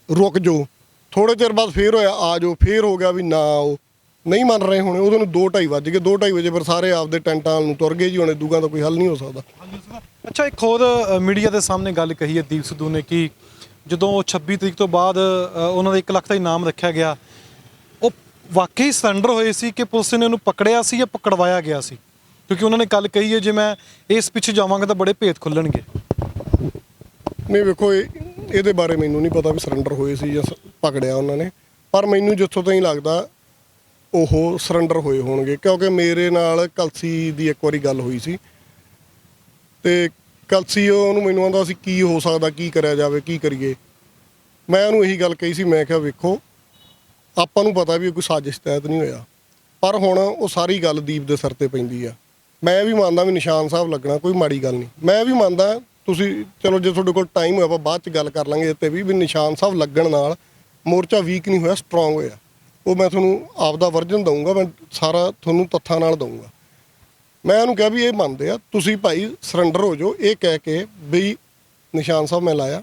ਰੁਕ ਜਾਓ, ਥੋੜੇ ਚਿਰ ਬਾਅਦ ਫੇਰ ਹੋਇਆ ਆ ਜਾਓ, ਫੇਰ ਹੋ ਗਿਆ ਵੀ ਨਾ ਆਓ, ਨਹੀਂ ਮੰਨ ਰਹੇ ਹੋਣੇ। ਉਦੋਂ ਨੂੰ 2:30 ਵੱਜ ਗਏ, 2:30 ਵਜੇ ਫਿਰ ਸਾਰੇ ਆਪਦੇ ਟੈਂਟਾਂ ਨੂੰ ਤੁਰ ਗਏ ਜੀ। ਹੁਣ ਦੂਗਾ ਤਾਂ ਕੋਈ ਹੱਲ ਨਹੀਂ ਹੋ ਸਕਦਾ। ਅੱਛਾ, ਇੱਕ ਹੋਰ ਮੀਡੀਆ ਦੇ ਸਾਹਮਣੇ ਗੱਲ ਕਹੀ ਹੈ ਦੀਪ ਸਿੱਧੂ ਨੇ ਕਿ ਜਦੋਂ 26 ਤਰੀਕ ਤੋਂ ਬਾਅਦ ਉਹਨਾਂ ਦਾ 1 ਲੱਖ ਦਾ ਇਨਾਮ ਰੱਖਿਆ ਗਿਆ, ਉਹ ਵਾਕਈ ਸਰੈਂਡਰ ਹੋਏ ਸੀ ਕਿ ਪੁਲਿਸ ਨੇ ਉਹਨੂੰ ਪਕੜਿਆ ਸੀ ਜਾਂ ਪਕੜਵਾਇਆ ਗਿਆ ਸੀ? ਕਿਉਂਕਿ ਉਹਨਾਂ ਨੇ ਗੱਲ ਕਹੀ ਹੈ ਜੇ ਮੈਂ ਇਸ ਪਿੱਛੇ ਜਾਵਾਂਗਾ ਤਾਂ ਬੜੇ ਭੇਤ ਖੁੱਲਣਗੇ। ਨਹੀਂ ਵੇਖੋ ਇਹਦੇ ਬਾਰੇ ਮੈਨੂੰ ਨਹੀਂ ਪਤਾ ਵੀ ਸਰੈਂਡਰ ਹੋਏ ਸੀ ਜਾਂ ਪਕੜਿਆ ਉਹਨਾਂ ਨੇ, ਪਰ ਮੈਨੂੰ ਜਿੱਥੋਂ ਤਾਈਂ ਲੱਗਦਾ ਉਹ ਸਰੈਂਡਰ ਹੋਏ ਹੋਣਗੇ, ਕਿਉਂਕਿ ਮੇਰੇ ਨਾਲ ਕਲਸੀ ਦੀ ਇੱਕ ਵਾਰੀ ਗੱਲ ਹੋਈ ਸੀ ਤੇ ਕਲਸੀ ਉਹਨੂੰ ਮੈਨੂੰ ਆਂਦਾ ਸੀ ਕੀ ਹੋ ਸਕਦਾ, ਕੀ ਕਰਿਆ ਜਾਵੇ, ਕੀ ਕਰੀਏ। ਮੈਂ ਉਹਨੂੰ ਇਹੀ ਗੱਲ ਕਹੀ ਸੀ, ਮੈਂ ਕਿਹਾ ਵੇਖੋ ਆਪਾਂ ਨੂੰ ਪਤਾ ਵੀ ਕੋਈ ਸਾਜ਼ਿਸ਼ ਤਹਿਤ ਨਹੀਂ ਹੋਇਆ, ਪਰ ਹੁਣ ਉਹ ਸਾਰੀ ਗੱਲ ਦੀਪ ਦੇ ਸਿਰ ਤੇ ਪੈਂਦੀ ਆ। ਮੈਂ ਵੀ ਮੰਨਦਾ ਵੀ ਨਿਸ਼ਾਨ ਸਾਹਿਬ ਲੱਗਣਾ ਕੋਈ ਮਾੜੀ ਗੱਲ ਨਹੀਂ, ਮੈਂ ਵੀ ਮੰਨਦਾ। ਤੁਸੀਂ ਚਲੋ ਜੇ ਤੁਹਾਡੇ ਕੋਲ ਟਾਈਮ ਹੋਇਆ ਆਪਾਂ ਬਾਅਦ 'ਚ ਗੱਲ ਕਰ ਲਾਂਗੇ ਇੱਥੇ ਵੀ ਨਿਸ਼ਾਨ ਸਾਹਿਬ ਲੱਗਣ ਨਾਲ ਮੋਰਚਾ ਵੀਕ ਨਹੀਂ ਹੋਇਆ, ਸਟਰੋਂਗ ਹੋਇਆ। ਉਹ ਮੈਂ ਤੁਹਾਨੂੰ ਆਪਦਾ ਵਰਜਨ ਦਊਂਗਾ, ਮੈਂ ਸਾਰਾ ਤੁਹਾਨੂੰ ਤੱਥਾਂ ਨਾਲ ਦਊਂਗਾ। ਮੈਂ ਉਹਨੂੰ ਕਿਹਾ ਵੀ ਇਹ ਮੰਨਦੇ ਆ, ਤੁਸੀਂ ਭਾਈ ਸਰੈਂਡਰ ਹੋ ਜਾਓ, ਇਹ ਕਹਿ ਕੇ ਵੀ ਨਿਸ਼ਾਨ ਸਾਹਿਬ ਮੈਂ ਲਾਇਆ,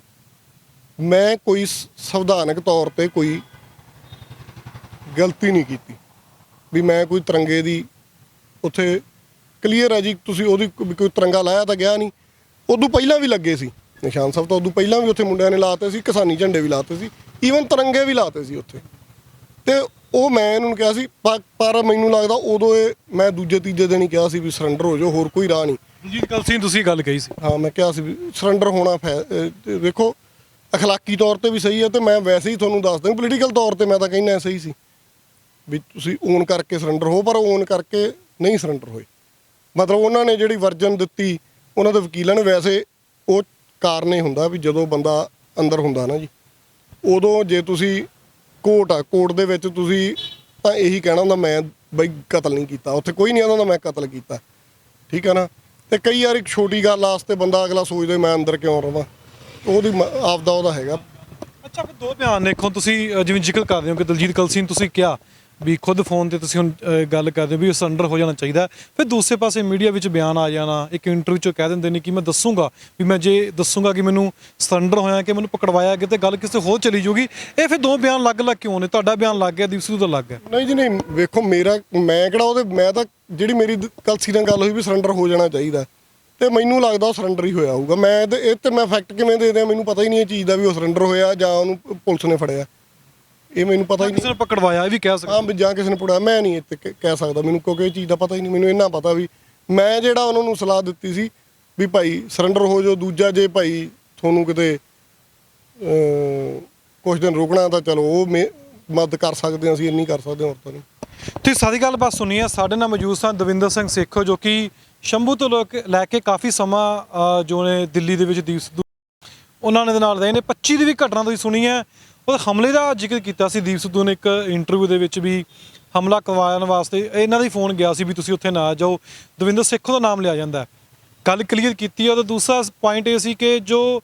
ਮੈਂ ਕੋਈ ਸੰਵਿਧਾਨਕ ਤੌਰ ਤੇ ਕੋਈ ਗਲਤੀ ਨਹੀਂ ਕੀਤੀ, ਵੀ ਮੈਂ ਕੋਈ ਤਿਰੰਗੇ ਦੀ ਉੱਥੇ ਕਲੀਅਰ ਹੈ ਜੀ, ਤੁਸੀਂ ਉਹਦੀ ਕੋਈ ਤਿਰੰਗਾ ਲਾਇਆ ਤਾਂ ਗਿਆ ਨਹੀਂ। ਉਦੋਂ ਪਹਿਲਾਂ ਵੀ ਲੱਗੇ ਸੀ ਨਿਸ਼ਾਨ ਸਾਹਿਬ, ਤਾਂ ਉਦੋਂ ਪਹਿਲਾਂ ਵੀ ਉੱਥੇ ਮੁੰਡਿਆਂ ਨੇ ਲਾਤੇ ਸੀ, ਕਿਸਾਨੀ ਝੰਡੇ ਵੀ ਲਾਤੇ ਸੀ, ਈਵਨ ਤਿਰੰਗੇ ਵੀ ਲਾਤੇ ਸੀ ਉੱਥੇ। ਤੇ ਉਹ ਮੈਂ ਇਹਨਾਂ ਨੂੰ ਕਿਹਾ ਸੀ, ਪਰ ਮੈਨੂੰ ਲੱਗਦਾ ਉਦੋਂ ਮੈਂ ਦੂਜੇ ਤੀਜੇ ਦਿਨ ਹੀ ਕਿਹਾ ਸੀ ਵੀ ਸਰੈਂਡਰ ਹੋ ਜਾਓ, ਹੋਰ ਕੋਈ ਰਾਹ ਨਹੀਂ। ਦਲਜੀਤ ਕਲਸੀ ਤੁਸੀਂ ਗੱਲ ਕਹੀ ਸੀ। ਹਾਂ, ਮੈਂ ਕਿਹਾ ਸੀ ਵੀ ਸਰੈਂਡਰ ਹੋਣਾ ਵੇਖੋ ਅਖਲਾਕੀ ਤੌਰ ਤੇ ਵੀ ਸਹੀ ਹੈ, ਤੇ ਮੈਂ ਵੈਸੇ ਹੀ ਤੁਹਾਨੂੰ ਦੱਸ ਦਿਆਂ ਪੋਲੀਟੀਕਲ ਤੌਰ ਤੇ ਮੈਂ ਤਾਂ ਕਹਿੰਦਾ ਸਹੀ ਸੀ ਵੀ ਤੁਸੀਂ ਓਨ ਕਰਕੇ ਸਰੈਂਡਰ ਹੋ, ਪਰ ਓਨ ਕਰਕੇ ਨਹੀਂ ਸਰੈਂਡਰ ਹੋਏ। ਮਤਲਬ ਉਹਨਾਂ ਨੇ ਜਿਹੜੀ ਵਰਜਨ ਦਿੱਤੀ ਉਹਨਾਂ ਦੇ ਵਕੀਲਾਂ ਨੇ, ਵੈਸੇ ਉਹ ਕਾਰਨ ਇਹ ਹੁੰਦਾ ਵੀ ਜਦੋਂ ਬੰਦਾ ਅੰਦਰ ਹੁੰਦਾ ਨਾ ਜੀ, ਉਦੋਂ ਜੇ ਤੁਸੀਂ ਕੋਰਟ ਦੇ ਵਿੱਚ ਤੁਸੀਂ ਤਾਂ ਇਹੀ ਕਹਿਣਾ ਹੁੰਦਾ ਮੈਂ ਬਈ ਕਤਲ ਨਹੀਂ ਕੀਤਾ, ਉੱਥੇ ਕੋਈ ਨਹੀਂ ਆਉਂਦਾ ਮੈਂ ਕਤਲ ਕੀਤਾ, ਠੀਕ ਹੈ ਨਾ। ਤੇ ਕਈ ਵਾਰ ਇੱਕ ਛੋਟੀ ਗੱਲ ਵਾਸਤੇ ਬੰਦਾ ਅਗਲਾ ਸੋਚਦਾ ਮੈਂ ਅੰਦਰ ਕਿਉਂ ਰਵਾਂ, ਉਹਦੀ ਆਪਦਾ ਉਹਦਾ ਹੈਗਾ। ਅੱਛਾ, ਫਿਰ ਦੋ ਬਿਆਨ ਦੇਖੋ ਤੁਸੀਂ ਜਿਵੇਂ ਜ਼ਿਕਰ ਕਰਦੇ ਹੋ ਕਿ ਦਲਜੀਤ ਕਲਸੀ ਨੂੰ ਤੁਸੀਂ ਕਿਹਾ ਵੀ ਖੁਦ ਫੋਨ ਤੇ ਤੁਸੀਂ ਹੁਣ ਗੱਲ ਕਰਦੇ ਹੋ ਵੀ ਸਰੈਂਡਰ ਹੋ ਜਾਣਾ ਚਾਹੀਦਾ, ਫਿਰ ਦੂਸਰੇ ਪਾਸੇ ਮੀਡੀਆ ਵਿੱਚ ਬਿਆਨ ਆ ਜਾਣਾ, ਇੱਕ ਇੰਟਰਵਿਊ 'ਚ ਕਹਿ ਦਿੰਦੇ ਨੇ ਕਿ ਮੈਂ ਦੱਸੂਗਾ ਵੀ ਮੈਂ ਜੇ ਦੱਸੂਗਾ ਕਿ ਮੈਨੂੰ ਸਰੈਂਡਰ ਹੋਇਆ ਕਿ ਮੈਨੂੰ ਪਕੜਵਾਇਆ ਗਿਆ ਤੇ ਗੱਲ ਕਿਸੇ ਹੋਰ ਚਲੀ ਜੂਗੀ। ਇਹ ਫਿਰ ਦੋ ਬਿਆਨ ਅਲੱਗ-ਅਲੱਗ ਕਿਉਂ ਨੇ? ਤੁਹਾਡਾ ਬਿਆਨ ਲੱਗ ਗਿਆ, ਦੀਪ ਸਿੱਧੂ ਦਾ ਲੱਗ ਗਿਆ। ਨਹੀਂ ਜੀ ਨਹੀਂ, ਵੇਖੋ ਮੈਂ ਕਿਹੜਾ ਉਹਦੇ, ਮੈਂ ਤਾਂ ਜਿਹੜੀ ਮੇਰੀ ਕਲਸੀ ਨਾਲ ਗੱਲ ਹੋਈ ਵੀ ਸਰੈਂਡਰ ਹੋ ਜਾਣਾ ਚਾਹੀਦਾ, ਤੇ ਮੈਨੂੰ ਲੱਗਦਾ ਉਹ ਸਰੈਂਡਰ ਹੀ ਹੋਇਆ ਹੋਊਗਾ। ਮੈਂ ਤੇ ਇਹ ਤੇ ਮੈਂ ਫੈਕਟ ਕਿਵੇਂ ਦੇ ਦਿਆਂ, ਮੈਨੂੰ ਪਤਾ ਹੀ ਨਹੀਂ ਇਹ ਚੀਜ਼ ਦਾ ਵੀ ਉਹ ਸਰੈਂਡਰ ਹੋਇਆ ਜਾਂ ਉਹਨੂੰ ਪੁਲਿਸ ਨੇ ਫੜਿਆ, ਇਹ ਮੈਨੂੰ ਪਤਾ ਹੀ ਨਹੀਂ। ਕਿਸੇ ਨੇ ਪਕੜਵਾਇਆ ਇਹ ਵੀ ਕਹਿ ਸਕਦੇ। ਹਾਂ, ਵੀ ਜਾਂ ਕਿਸੇ ਨੇ ਪੜਿਆ, ਮੈਂ ਨਹੀਂ ਇਹ ਕਹਿ ਸਕਦਾ ਮੈਨੂੰ, ਕਿਉਂਕਿ ਇਹ ਚੀਜ਼ ਦਾ ਪਤਾ ਹੀ ਨਹੀਂ ਮੈਨੂੰ। ਇੰਨਾ ਪਤਾ ਵੀ ਮੈਂ ਜਿਹੜਾ ਉਹਨਾਂ ਨੂੰ ਸਲਾਹ ਦਿੱਤੀ ਸੀ ਵੀ ਭਾਈ ਸਰੈਂਡਰ ਹੋ ਜਾਓ, ਦੂਜਾ ਜੇ ਭਾਈ ਤੁਹਾਨੂੰ ਕਿਤੇ ਕੁਝ ਦਿਨ ਰੁਕਣਾ ਤਾਂ ਚਲੋ ਉਹ ਮਦਦ ਕਰ ਸਕਦੇ ਹਾਂ ਅਸੀਂ, ਇੰਨੀ ਕਰ ਸਕਦੇ ਹਾਂ, ਹੋਰ ਤਾਂ ਨਹੀਂ। ਤੁਸੀਂ ਸਾਰੀ ਗੱਲਬਾਤ ਸੁਣੀ ਹੈ। ਸਾਡੇ ਨਾਲ ਮੌਜੂਦ ਸਨ ਦਵਿੰਦਰ ਸਿੰਘ ਸੇਖੋਂ, ਜੋ ਕਿ ਸ਼ੰਭੂ ਤੋਂ ਲੈ ਕੇ ਕਾਫੀ ਸਮਾਂ ਜੋ ਨੇ ਦਿੱਲੀ ਦੇ ਵਿੱਚ ਦੀਪ ਸਿੱਧੂ ਉਹਨਾਂ ਦੇ ਨਾਲ ਰਹੇ ਨੇ। 25 ਦੀ ਵੀ ਘਟਨਾ ਤੁਸੀਂ ਸੁਣੀ ਹੈ, ਉਹ ਹਮਲੇ ਦਾ ਜ਼ਿਕਰ ਕੀਤਾ ਸੀ ਦੀਪ ਸਿੱਧੂ ਨੇ ਇੱਕ ਇੰਟਰਵਿਊ ਦੇ ਵਿੱਚ ਵੀ ਹਮਲਾ ਕਰਵਾਉਣ ਵਾਸਤੇ ਇਹਨਾਂ ਦਾ ਹੀ ਫੋਨ ਗਿਆ ਸੀ ਵੀ ਤੁਸੀਂ ਉੱਥੇ ਨਾ ਜਾਓ, ਦਵਿੰਦਰ ਸੇਖੋਂ ਦਾ ਨਾਮ ਲਿਆ ਜਾਂਦਾ। ਗੱਲ ਕਲੀਅਰ ਕੀਤੀ ਹੈ। ਤੇ ਦੂਸਰਾ ਪੁਆਇੰਟ ਇਹ ਸੀ ਕਿ ਜੋ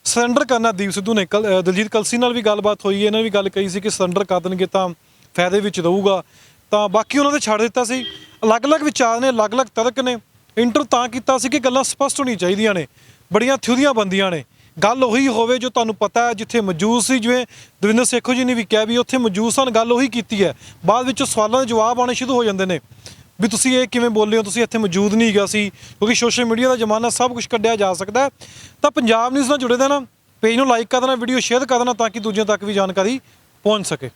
ਸਰੈਂਡਰ ਕਰਨਾ ਦੀਪ ਸਿੱਧੂ ਨੇ ਦਲਜੀਤ ਕਲਸੀ ਨਾਲ ਵੀ ਗੱਲਬਾਤ ਹੋਈ ਹੈ, ਇਹਨਾਂ ਨੇ ਵੀ ਗੱਲ ਕਹੀ ਸੀ ਕਿ ਸਰੈਂਡਰ ਕਰ ਦੇਣਗੇ ਤਾਂ ਫਾਇਦੇ ਵਿੱਚ ਰਹੂਗਾ, ਤਾਂ ਬਾਕੀ ਉਹਨਾਂ ਦੇ ਛੱਡ ਦਿੱਤਾ ਸੀ। ਅਲੱਗ-ਅਲੱਗ ਵਿਚਾਰ ਨੇ, ਅਲੱਗ-ਅਲੱਗ ਤਰਕ ਨੇ। ਇੰਟਰ ਤਾਂ ਕੀਤਾ ਸੀ ਕਿ ਗੱਲਾਂ ਸਪਸ਼ਟ ਹੋਣੀਆਂ ਚਾਹੀਦੀਆਂ ਨੇ, ਬੜੀਆਂ ਥਿਊਰੀਆਂ ਬੰਦੀਆਂ ਨੇ। ਗੱਲ ਉਹੀ ਹੋਵੇ ਜੋ ਤੁਹਾਨੂੰ ਪਤਾ ਹੈ, ਜਿੱਥੇ ਮੌਜੂਦ ਸੀ, ਜਿਵੇਂ ਦਵਿੰਦਰ ਸੇਖੋਂ ਜੀ ਨੇ ਵੀ ਕਿਹਾ ਵੀ ਉੱਥੇ ਮੌਜੂਦ ਸਨ, ਗੱਲ ਉਹੀ ਕੀਤੀ ਹੈ। ਬਾਅਦ ਵਿੱਚ ਸਵਾਲਾਂ ਦੇ ਜਵਾਬ ਆਉਣੇ ਸ਼ੁਰੂ ਹੋ ਜਾਂਦੇ ਨੇ ਵੀ ਤੁਸੀਂ ਇਹ ਕਿਵੇਂ ਬੋਲੇ ਹੋ, ਤੁਸੀਂ ਇੱਥੇ ਮੌਜੂਦ ਨਹੀਂ ਹੈਗਾ ਸੀ, ਕਿਉਂਕਿ ਸੋਸ਼ਲ ਮੀਡੀਆ ਦਾ ਜ਼ਮਾਨਾ, ਸਭ ਕੁਝ ਕੱਢਿਆ ਜਾ ਸਕਦਾ। ਤਾਂ ਪੰਜਾਬ ਨਿਊਜ਼ ਨਾਲ ਜੁੜੇ ਰਹਿਣਾ, ਪੇਜ ਨੂੰ ਲਾਈਕ ਕਰ ਦੇਣਾ, ਵੀਡੀਓ ਸ਼ੇਅਰ ਕਰ ਦੇਣਾ ਤਾਂ ਕਿ ਦੂਜਿਆਂ ਤੱਕ ਵੀ ਜਾਣਕਾਰੀ ਪਹੁੰਚ ਸਕੇ।